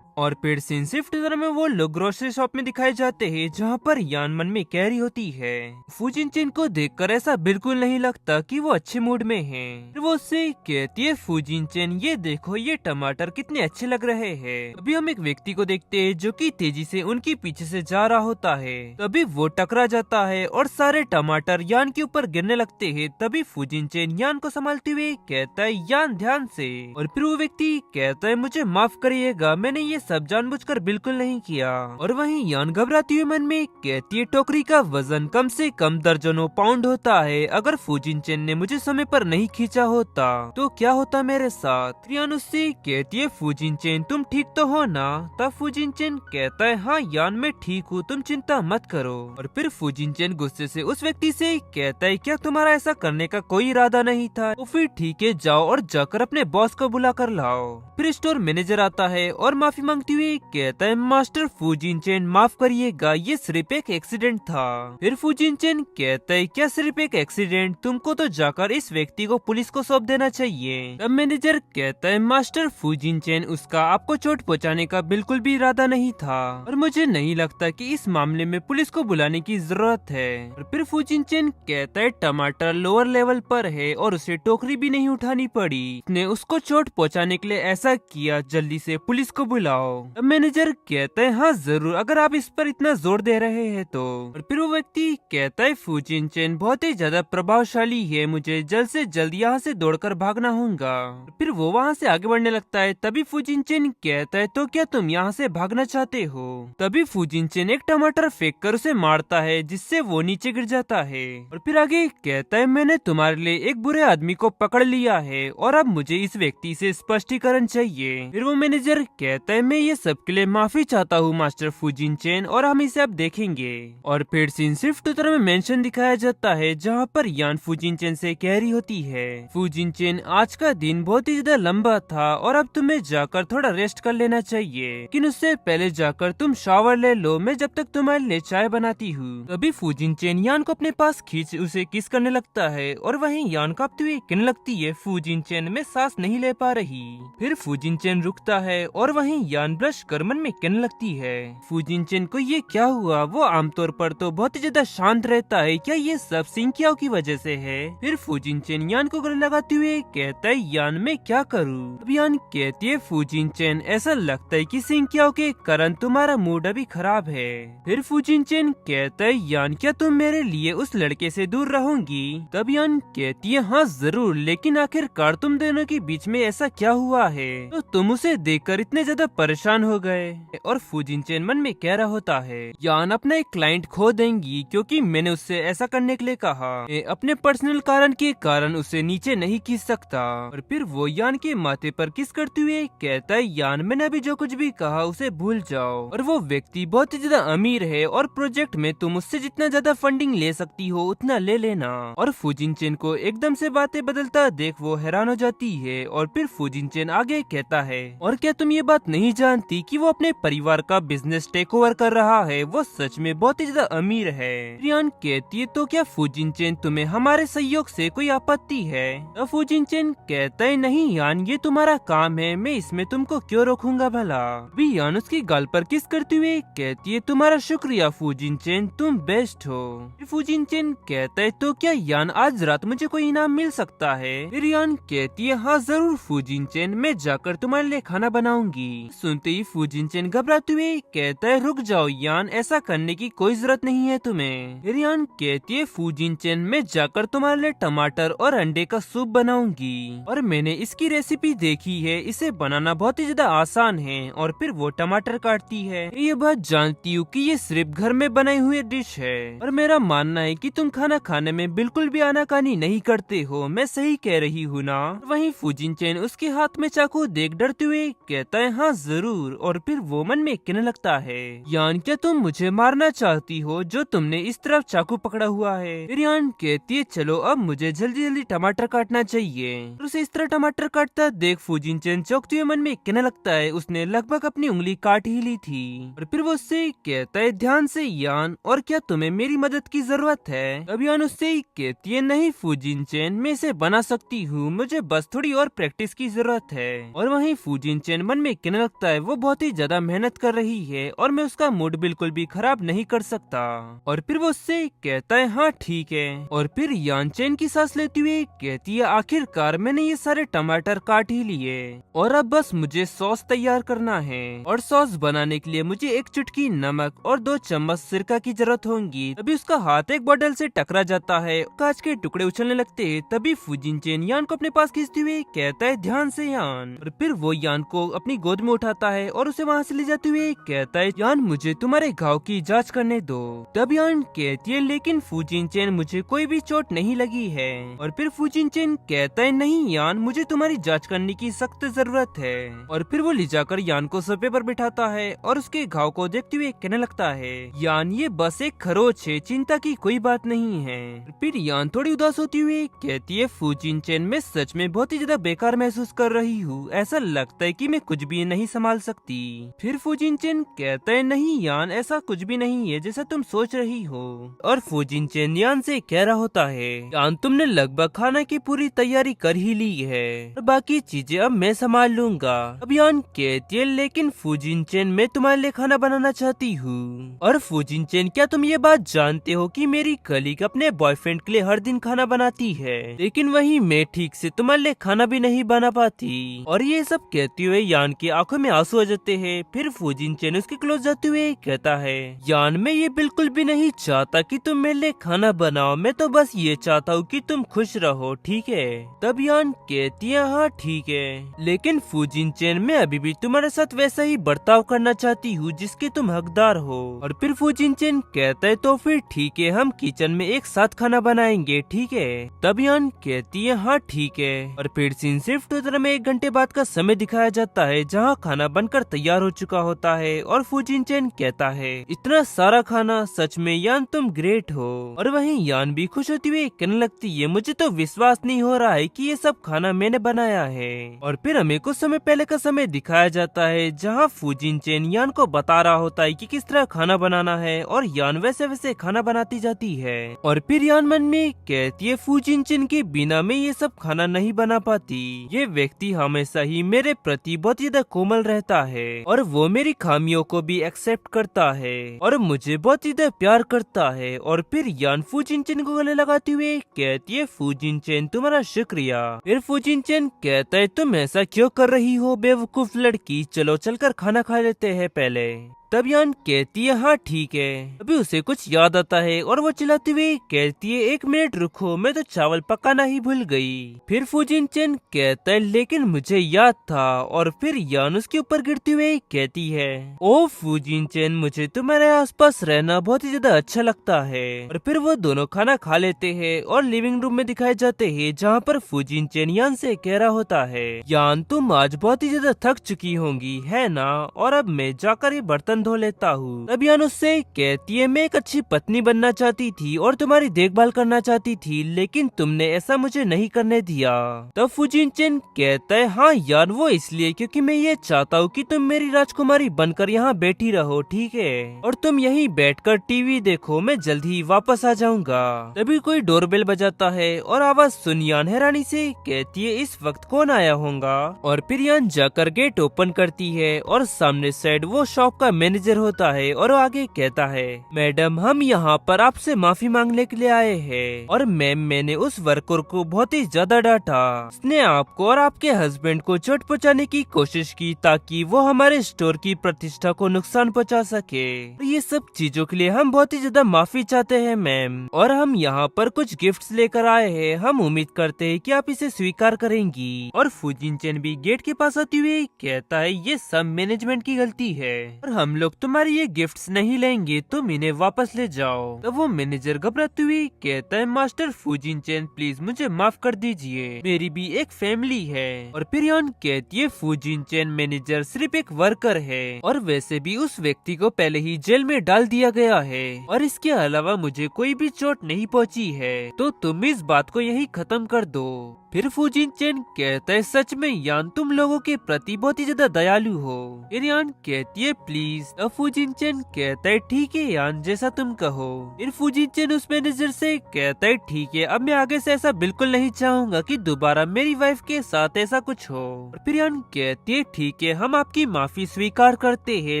और फिर सीन शिफ्ट तरह में वो लोग ग्रोसरी शॉप में दिखाए जाते हैं जहाँ पर यान मन में कह रही होती है। फूजिनचेन को देखकर ऐसा बिल्कुल नहीं लगता कि वो अच्छे मूड में है। फिर वो उससे कहती है, फूजिनचेन ये देखो ये टमाटर कितने अच्छे लग रहे हैं। अभी हम एक व्यक्ति को देखते हैं जो कि तेजी से उनके पीछे से जा रहा होता है। तभी वो टकरा जाता है और सारे टमाटर यान के ऊपर गिरने लगते हैं। तभी फूजिनचेन यान को संभालते हुए कहता है, यान ध्यान से। और फिर वो व्यक्ति कहता है, मुझे माफ करिएगा, मैंने ये सब जानबूझकर बिल्कुल नहीं किया। और वहीं यान घबराती हुई मन में कहती है, टोकरी का वजन कम से कम दर्जनों पाउंड होता है। अगर फूजिनचेन ने मुझे समय पर नहीं खींचा होता तो क्या होता मेरे साथ। यान उससे कहती है, फूजिनचेन तुम ठीक तो हो ना। तब फूजिनचेन कहता है, हाँ यान मैं ठीक हूँ, तुम चिंता मत करो। और फिर फूजिनचेन गुस्से से उस व्यक्ति से कहता है, क्या तुम्हारा ऐसा करने का कोई इरादा नहीं था? तो फिर ठीक है, जाओ और जाकर अपने बॉस को बुला कर लाओ। फिर स्टोर मैनेजर आता है और माफी मांगते हुए कहता है, मास्टर फूजिनचेन माफ करिएगा, ये सिर्फ एक एक्सीडेंट था। फिर फूजिनचेन कहता है, क्या सिर्फ एक एक्सीडेंट? तुमको तो जाकर इस व्यक्ति को पुलिस को सौंप देना चाहिए। तब मैनेजर कहता है, मास्टर फूजिनचेन उसका आपको चोट पहुंचाने का बिल्कुल भी इरादा नहीं था और मुझे नहीं लगता कि इस मामले में पुलिस को बुलाने की जरूरत है। और फिर फूजिनचेन कहता है, टमाटर लोअर लेवल पर है और उसे टोकरी भी नहीं उठानी पड़ी, उसने उसको चोट पहुंचाने के लिए ऐसा किया, जल्दी से पुलिस को बुलाओ। अब मैनेजर कहता है, हाँ जरूर, अगर आप इस पर इतना जोर दे रहे हैं तो। और फिर वो व्यक्ति कहता है, फूजिनचेन बहुत ही ज्यादा प्रभावशाली है, मुझे जल्द से जल्द यहाँ से दौड़कर भागना होगा। फिर वो वहाँ से आगे बढ़ने लगता है। तभी फूजिनचेन कहता है, तो क्या तुम यहाँ से भागना चाहते हो? तभी फूजिनचेन एक टमाटर फेंक कर उसे मारता है जिससे वो नीचे गिर जाता है। और फिर आगे कहता है, मैंने तुम्हारे लिए एक बुरे आदमी को पकड़ लिया है और अब मुझे इस व्यक्ति से स्पष्टीकरण चाहिए। फिर वो मैनेजर कहता है, मैं ये सब के लिए माफी चाहता हूँ मास्टर फूजिनचेन, और हम इसे अब देखेंगे। और फिर सीन सिर्फ ट्विटर में मेंशन दिखाया जाता है जहाँ पर यान फूजिनचेन से कह रही होती है, फूजिनचेन आज का दिन बहुत ही ज्यादा लंबा था और अब तुम्हें जाकर थोड़ा रेस्ट कर लेना चाहिए, लेकिन उससे पहले जाकर तुम शावर ले लो, मैं जब तक तुम्हारे लिए चाय बनाती हूँ। तभी फूजिनचेन यान को अपने पास खींच उसे किस करने लगता है और वहीं यान कांपती हुई कहने लगती है, फूजिनचेन मैं सांस नहीं ले पा रही। फिर फूजिनचेन रुकता है और वहीं यान ब्रश कर मन में कहने लगती है, फूजिनचेन को ये क्या हुआ? वो आमतौर पर तो बहुत ही ज्यादा शांत रहता है, क्या ये सब सिंकियाओ की वजह से है? फिर फूजिनचेन यान को गले लगाते हुए कहता है, यान मैं क्या करूँ? अब यान कहती है, फूजिनचेन ऐसा लगता है कि सिंकियाओ के कारण तुम्हारा मूड अभी खराब है। फिर फूजिनचेन कहता है, यान क्या तुम मेरे लिए उस लड़के से दूर रहोगी? तब यान कहती है, हाँ जरूर, लेकिन आखिरकार तुम दोनों के बीच में ऐसा क्या हुआ है तो तुम उसे देखकर इतने ज्यादा परेशान हो गए? और फूजिनचेन मन में कह रहा होता है, यान अपना एक क्लाइंट खो देंगी क्योंकि मैंने उससे ऐसा करने के लिए कहा, अपने पर्सनल कारण के कारण उसे नीचे नहीं खींच सकता। और फिर वो यान के माथे पर किस करते हुए कहता है, यान मैंने अभी जो कुछ भी कहा उसे भूल जाओ, और वो व्यक्ति बहुत ही ज्यादा अमीर है और प्रोजेक्ट में तुम उससे जितना ज्यादा फंडिंग ले सकती हो उतना ले लेना। और फूजिनचेन को एकदम से बातें बदलता देख वो हैरान हो जाती है। और फिर फूजिनचेन आगे कहता है, और क्या तुम ये बात नहीं जानती कि वो अपने परिवार का बिजनेस टेक ओवर कर रहा है? वो सच में बहुत ही ज्यादा अमीर है। यान कहती है, तो क्या फूजिनचेन तुम्हें हमारे सहयोग से कोई आपत्ति है? तो फूजिनचेन कहता है, नहीं यान, ये तुम्हारा काम है, मैं इसमें तुमको क्यों रोकूंगा भला। भी यान उसकी गाल पर किस करते हुए कहती है, तुम्हारा शुक्रिया फूजिनचेन, तुम बेस्ट हो। फूजिनचेन कहता है, तो क्या यान आज रात मुझे कोई इनाम मिल सकता है? फिर यान कहती है, हाँ जरूर फूजिनचेन, मैं जाकर तुम्हारे लिए खाना बनाऊंगी। सुनते ही फूजिनचेन घबराते हुए कहता है, रुक जाओ यान, ऐसा करने की कोई जरूरत नहीं है तुम्हें। फिर यान कहती है, फूजिनचेन मैं जाकर तुम्हारे लिए टमाटर और अंडे का सूप बनाऊंगी और मैंने इसकी रेसिपी देखी है, इसे बनाना बहुत ही ज्यादा आसान है। और फिर वो टमाटर काटती है। ये बात जानती हूँ कि ये सिर्फ घर में बनाई हुई डिश है और मेरा मानना है कि तुम खाना खाने में बिल्कुल भी आनाकानी नहीं करते हो, मैं सही कह रही हूँ ना? वहीं फूजिनचेन उसके हाथ में चाकू देख डरते हुए कहता है, हाँ जरूर। और फिर वो मन में कहने लगता है, यान क्या तुम मुझे मारना चाहती हो जो तुमने इस तरफ चाकू पकड़ा हुआ है? फिर यान कहती है, चलो अब मुझे जल्दी जल्दी टमाटर काटना चाहिए। और उसे इस तरह टमाटर काटता देख फूजिनचेन चौंकते हुए मन में कहने लगता है, उसने लगभग अपनी उंगली काट ही ली थी। और फिर वो उससे कहता है, ध्यान से यान, और क्या तुम्हें मेरी मदद की जरूरत है? तब यान उससे कहती है, नहीं फूजिनचेन, मैं इसे बना सकती हूँ, मुझे बस थोड़ी और प्रैक्टिस की जरूरत है। और वहीं फूजिनचेन मन में कहने लगता है, वो बहुत ही ज्यादा मेहनत कर रही है और मैं उसका मूड बिल्कुल भी खराब नहीं कर सकता। और फिर वो उससे कहता है हाँ ठीक है। और फिर यान चैन की सांस लेती हुई कहती है आखिरकार मैंने ये सारे टमाटर काट ही लिए और अब बस मुझे सॉस तैयार करना है। और सॉस बनाने के लिए मुझे 1 चुटकी नमक और 2 चम्मच सिरका की जरूरत होगी। तभी उसका हाथ एक बॉटल से टकरा जाता है, कांच के टुकड़े उछलने लगते हैं। तभी फुजिन चैन यान को अपने पास खींचते हुए कहता है ध्यान से यान। और फिर वो यान को अपनी गोद में उठाता है और उसे वहाँ से ले जाते हुए कहता है यान मुझे तुम्हारे घाव की जांच करने दो। तब यान कहती है लेकिन फुजिन चैन मुझे कोई भी चोट नहीं लगी है। और फिर फुजिन चैन कहता है नहीं यान मुझे तुम्हारी जांच करने की सख्त जरूरत है। और फिर वो ले जाकर यान को सोफे पर बिठाता है और उसके घाव को देखते हुए कहने लगता है यान ये बस एक खरोच है, चिंता की कोई बात नहीं है। फिर यान थोड़ी उदास होती हुई कहती है फुजिन चैन मैं सच में बहुत ही ज्यादा बेकार महसूस कर रही हूँ, ऐसा लगता है कि मैं कुछ भी नहीं संभाल सकती। फिर फुजिन चैन कहता है नहीं यान ऐसा कुछ भी नहीं है जैसा तुम सोच रही हो। और फुजिन चैन यान से कह रहा होता है यान तुमने लगभग खाना की पूरी तैयारी कर ही ली है और बाकी चीजें अब मैं संभाल लूंगा। अब यान कहती है लेकिन फुजिन चैन मैं तुम्हारे लिए खाना बनाना चाहती हूँ। और फुजिन चैन क्या तुम ये बात जानते हो कि मेरी कलीग अपने बॉयफ्रेंड के लिए हर दिन खाना बनाती है, लेकिन वही मैं ठीक से तुम्हारे लिए खाना भी नहीं बना पाती। और ये सब कहते हुए यान की आंखों में आंसू आ जाते हैं। फिर फुजिन चैन उसके क्लोज जाते हुए कहता है यान मैं ये बिल्कुल भी नहीं चाहता कि तुम मेरे लिए खाना बनाओ, मैं तो बस ये चाहता हूँ कि तुम खुश रहो, ठीक है। तब यान कहती है हाँ ठीक है, लेकिन फुजिन चैन मैं अभी भी तुम्हारे साथ वैसा ही बर्ताव करना चाहती हूँ जिसके तुम हकदार हो। और फिर फुजिन चैन कहता है तो फिर ठीक है हम किचन में एक साथ खाना बनाएंगे, ठीक है। तब यान कहती है हाँ ठीक है। और फिर सीन शिफ्ट उधर में 1 घंटे बाद का समय दिखाया जाता है जहाँ खाना बनकर तैयार हो चुका होता है। और फुजिन चैन कहता है इतना सारा खाना, सच में यान तुम ग्रेट हो। और वहीं यान भी खुश होती हुई कहने लगती है मुझे तो विश्वास नहीं हो रहा है कि ये सब खाना मैंने बनाया है। और फिर हमें कुछ समय पहले का समय दिखाया जाता है जहाँ फुजिन चैन यान को बता रहा होता है कि किस तरह खाना बनाना है और यान वैसे वैसे खाना बनाती जाती है। और फिर यान मन में कहती है फुजिन चैन के बिना मैं ये सब खाना नहीं बना पाती, ये व्यक्ति हमेशा ही मेरे प्रति बहुत ज्यादा कोमल रहता है और वो मेरी खामियों को भी एक्सेप्ट करता है और मुझे बहुत ज्यादा प्यार करता है। और फिर यान फुजिन चैन को गले लगाते हुए कहती है फुजिन चैन तुम्हारा शुक्रिया। फिर फुजिन चैन कहता है तुम ऐसा क्यों कर रही हो बेवकूफ लड़की, चलो चलकर खाना खा लेते हैं पहले। तब यान कहती है हाँ ठीक है। अभी उसे कुछ याद आता है और वो चिल्लाती हुई कहती है 1 मिनट रुको, मैं तो चावल पकाना ही भूल गई। फिर फुजिन चैन कहता है लेकिन मुझे याद था। और फिर यान उसके ऊपर गिरती हुई कहती है ओ फुजिन चैन मुझे तुम्हारे आसपास रहना बहुत ही ज्यादा अच्छा लगता है। और फिर वो दोनों खाना खा लेते हैं और लिविंग रूम में दिखाए जाते हैं जहाँ पर फुजिन चैन यान से कह रहा होता है यान तुम आज बहुत ही ज्यादा थक चुकी होंगी है ना, और अब मैं जाकर ये बर्तन धो लेता हूँ। तब यान उससे कहती है मैं एक अच्छी पत्नी बनना चाहती थी और तुम्हारी देखभाल करना चाहती थी, लेकिन तुमने ऐसा मुझे नहीं करने दिया। तब फुजिन चैन कहता है हाँ यार वो इसलिए क्योंकि मैं ये चाहता हूँ कि तुम मेरी राजकुमारी बनकर यहाँ बैठी रहो, ठीक है, और तुम यहीं बैठकर टीवी देखो, मैं जल्द ही वापस आ जाऊंगा। तभी कोई डोरबेल बजाता है और आवाज सुन यान हैरानी से कहती है इस वक्त कौन आया होगा। और फिर यान जाकर गेट ओपन करती है और सामने साइड वो शॉप का मैनेजर होता है और आगे कहता है मैडम हम यहाँ पर आपसे माफी मांगने के लिए आए हैं और मैम मैंने उस वर्कर को बहुत ही ज्यादा डांटा, उसने आपको और आपके हस्बैंड को चोट पहुँचाने की कोशिश की ताकि वो हमारे स्टोर की प्रतिष्ठा को नुकसान पहुँचा सके। ये सब चीजों के लिए हम बहुत ही ज्यादा माफी चाहते हैं मैम, और हम यहाँ पर कुछ गिफ्ट्स लेकर आए हैं, हम उम्मीद करते हैं कि आप इसे स्वीकार करेंगी। और फुजिन चैन भी गेट के पास आती हुई कहता है ये सब मैनेजमेंट की गलती है और हम लोग तुम्हारे ये गिफ्ट्स नहीं लेंगे, तुम इन्हें वापस ले जाओ। तो वो मैनेजर घबराते हुए कहता है मास्टर फुजिन चैन प्लीज मुझे माफ कर दीजिए, मेरी भी एक फैमिली है। और फिर यान कहती है फुजिन चैन मैनेजर सिर्फ एक वर्कर है और वैसे भी उस व्यक्ति को पहले ही जेल में डाल दिया गया है और इसके अलावा मुझे कोई भी चोट नहीं पहुंची है, तो तुम इस बात को यही खत्म कर दो। फिर फुजिन चैन कहता है सच में यान तुम लोगों के प्रति बहुत ही ज्यादा दयालु हो। फिर यान कहती है प्लीज प्लीज। तब फूजिनचन कहता है ठीक है यान, जैसा तुम कहो। फिर फूजिनचन उस मैनेजर से कहता है ठीक है, अब मैं आगे से ऐसा बिल्कुल नहीं चाहूंगा कि दोबारा मेरी वाइफ के साथ ऐसा कुछ हो। और फिर यान कहती है ठीक है, हम आपकी माफी स्वीकार करते हैं,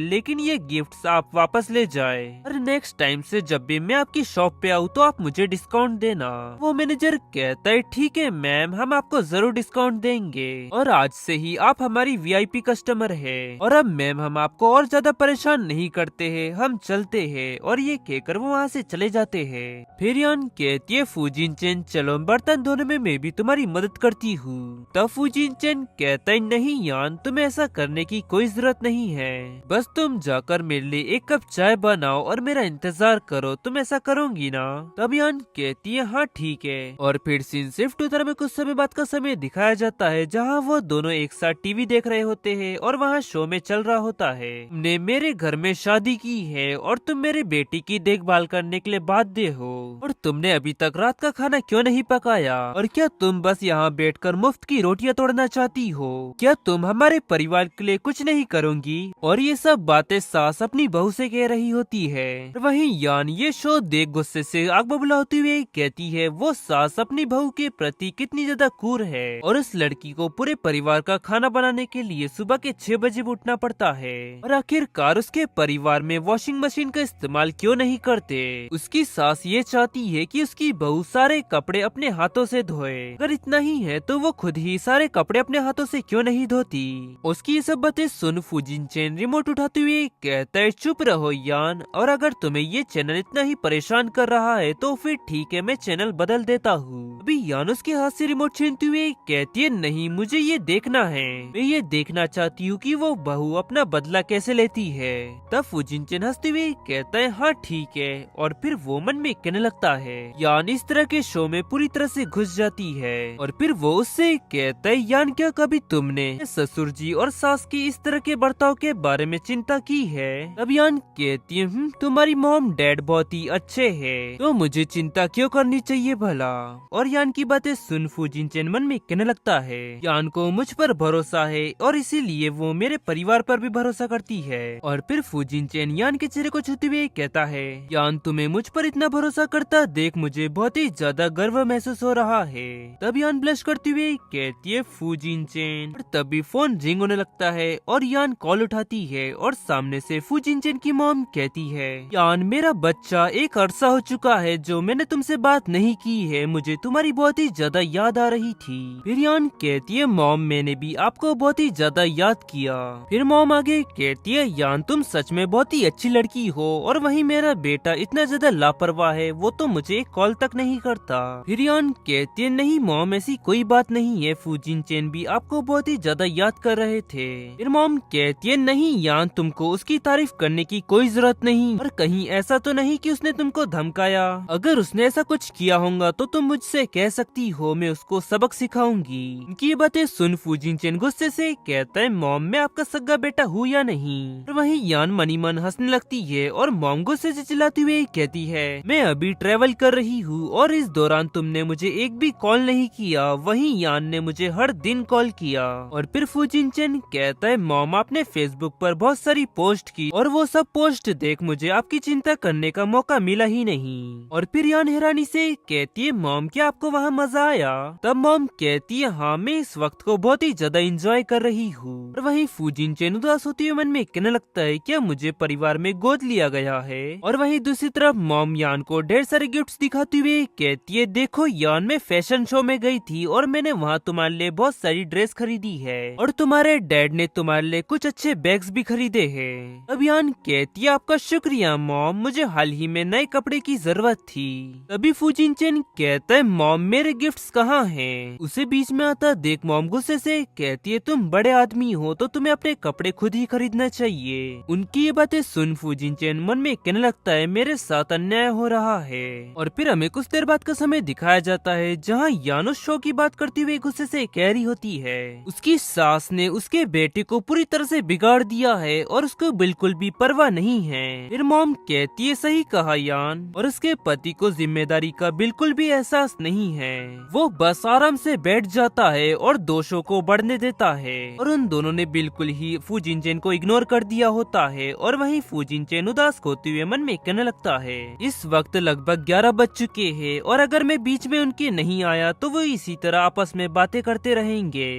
लेकिन ये गिफ्ट्स आप वापस ले जाए और नेक्स्ट टाइम से जब भी मैं आपकी शॉप पे आऊँ तो आप मुझे डिस्काउंट देना। वो मैनेजर कहता है ठीक है मैम, हम आपको जरूर डिस्काउंट देंगे और आज से ही आप हमारी वीआईपी कस्टमर है। और अब मैम हम आपको और ज्यादा परेशान नहीं करते हैं, हम चलते हैं। और ये कहकर वो वहाँ से चले जाते हैं। फिर यान कहती है फूजिनचन चलो बर्तन धोने में मैं भी तुम्हारी मदद करती हूँ। तब फूजिनचन कहता है नहीं यान, तुम्हें ऐसा करने की कोई जरूरत नहीं है, बस तुम जाकर मेरे लिए एक कप चाय बनाओ और मेरा इंतजार करो, तुम ऐसा करोगी ना। तब यान कहती है हाँ ठीक है। और फिर सीन शिफ्ट उधर में कुछ समय बाद का समय दिखाया जाता है जहाँ वो दोनों एक साथ टीवी देख रहे होते हैं और वहाँ शो में चल रहा होता है तुमने मेरे घर में शादी की है और तुम मेरे बेटी की देखभाल करने के लिए बाध्य हो, और तुमने अभी तक रात का खाना क्यों नहीं पकाया, और क्या तुम बस यहाँ बैठकर मुफ्त की रोटियां तोड़ना चाहती हो, क्या तुम हमारे परिवार के लिए कुछ नहीं करोगी। और ये सब बातें सास अपनी बहू से कह रही होती है। वहीं यान ये शो देख गुस्से से आग बबूला होती हुई कहती है वो सास अपनी बहू के प्रति कितनी ज्यादा क्रूर है और उस लड़की को पूरे परिवार का खाना बनाने के लिए सुबह के 6 बजे उठना पड़ता है। और आखिरकार उसके परिवार में वॉशिंग मशीन का इस्तेमाल क्यों नहीं करते। उसकी सास ये चाहती है कि उसकी बहू सारे कपड़े अपने हाथों से धोए, अगर इतना ही है तो वो खुद ही सारे कपड़े अपने हाथों से क्यों नहीं धोती। उसकी ये सब बातें सुन फूजिनचन रिमोट उठाते हुए कहता है चुप रहो यान, और अगर तुम्हें ये चैनल इतना ही परेशान कर रहा है तो फिर ठीक है मैं चैनल बदल देता हूँ। अभी यान उसके हाथ से रिमोट छीनते हुए कहती है नहीं मुझे ये देखना है, मैं ये देखना चाहती हूँ कि वो बहू अपना बदला कैसे लेती है। तब फूजिनचन हंसते हुए कहता है हाँ ठीक है, और फिर वो मन में कहने लगता है यान इस तरह के शो में पूरी तरह से घुस जाती है। और फिर वो उससे कहता है यान क्या कभी तुमने ससुर जी और सास की इस तरह के बर्ताव के बारे में चिंता की है। तब यान कहती है तुम्हारी मॉम डैड बहुत ही अच्छे हैं, तो मुझे चिंता क्यों करनी चाहिए भला। और यान की बातें सुन फूजिनचन मन में कहने लगता है यान को मुझ पर भरोसा है और इसीलिए वो मेरे परिवार पर भी भरोसा करती है। और फिर फूजिनचन यान के चेहरे को छूते हुए कहता है यान तुम्हें मुझ पर इतना भरोसा करता देख मुझे बहुत ही ज्यादा गर्व महसूस हो रहा है। तब यान ब्लश करते हुए कहती है फूजिनचन। और तभी फोन रिंग होने लगता है और यान कॉल उठाती है और सामने से फूजिनचन की मॉम कहती है यान मेरा बच्चा एक अरसा हो चुका है जो मैंने तुमसे बात नहीं की है, मुझे तुम्हारी बहुत ही ज्यादा याद आ रही थी। फिर यान कहती है मॉम मैंने भी आपको बहुत ही ज्यादा याद किया। फिर मॉम आगे कहती है यान तुम सच में बहुत ही अच्छी लड़की हो, और वहीं मेरा बेटा इतना ज्यादा लापरवाह है, वो तो मुझे एक कॉल तक नहीं करता। फिर यान कहती है नहीं मॉम ऐसी कोई बात नहीं है, फूजिनचन भी आपको बहुत ही ज्यादा याद कर रहे थे। फिर मॉम कहती है नहीं यान तुमको उसकी तारीफ करने की कोई जरूरत नहीं, और कहीं ऐसा तो नहीं कि उसने तुमको धमकाया, अगर उसने ऐसा कुछ किया होगा तो तुम मुझसे कह सकती हो, मैं उसको सबक सिखाऊंगी। इनकी ये बातें सुन फूजिनचन गुस्से से कहता है मॉम मैं आपका सगा बेटा हूँ या नहीं। और वहीं यान मनी मन हंसने लगती है और मॉम गुस्से से चिल्लाती हुई कहती है मैं अभी ट्रेवल कर रही हूँ और इस दौरान तुमने मुझे एक भी कॉल नहीं किया, वहीं यान ने मुझे हर दिन कॉल किया। और फिर फूजिनचन कहता है मॉम आपने फेसबुक पर बहुत सारी पोस्ट की और वो सब पोस्ट देख मुझे आपकी चिंता करने का मौका मिला ही नहीं। और फिर यान हैरानी से कहती है मॉम क्या आपको वहाँ मजा आया। तब मॉम कहती है हाँ मैं इस वक्त को बहुत ही ज्यादा एंजॉय कर रही हूँ। और वहीं फूजिनचन उदास होते हुए मन में कहने लगता है क्या मुझे परिवार में गोद लिया गया है। और वहीं दूसरी तरफ मॉम यान को ढेर सारे गिफ्ट्स दिखाती हुई कहती है देखो यान मैं फैशन शो में गई थी और मैंने वहाँ तुम्हारे लिए बहुत सारी ड्रेस खरीदी है और तुम्हारे डैड ने तुम्हारे लिए कुछ अच्छे बैग्स भी खरीदे हैं। अब यान कहती है आपका शुक्रिया मॉम, मुझे हाल ही में नए कपड़े की जरूरत थी। तभी फूजिनचन कहता है मॉम मेरे गिफ्ट्स कहाँ हैं? उसे बीच में आता देख मॉम गुस्से से कहती है तुम बड़े आदमी हो तो तुम्हें अपने कपड़े खुद ही खरीदना चाहिए। उनकी ये बातें सुन फूजिनचन मन में कहने लगता है मेरे साथ अन्याय हो रहा है। और फिर हमें कुछ देर बाद का समय दिखाया जाता है जहाँ यान उस शो की बात करती हुई गुस्से से कह रही होती है उसकी सास ने उसके बेटे को पूरी तरह से बिगाड़ दिया है और उसको बिल्कुल भी परवाह नहीं है। फिर मॉम कहती है सही कहा यान, और उसके पति को जिम्मेदारी का बिल्कुल भी एहसास नहीं है, वो बस आराम से बैठ जाता है और दोषों को बढ़ने देता है। और उन दोनों ने बिल्कुल ही फूजिनचन को इग्नोर कर दिया होता है और वहीं फूजिन चेन उदास होते हुए मन में कहने लगता है इस वक्त लगभग 11 बज चुके हैं और अगर मैं बीच में उनके नहीं आया तो वो इसी तरह आपस में बातें करते रहेंगे।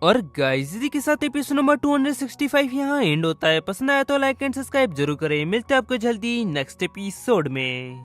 और गाइस इसी के साथ एपिसोड नंबर 265 यहाँ एंड होता है। पसंद आया तो लाइक एंड सब्सक्राइब जरूर करें। मिलते हैं आपको जल्दी नेक्स्ट एपिसोड में।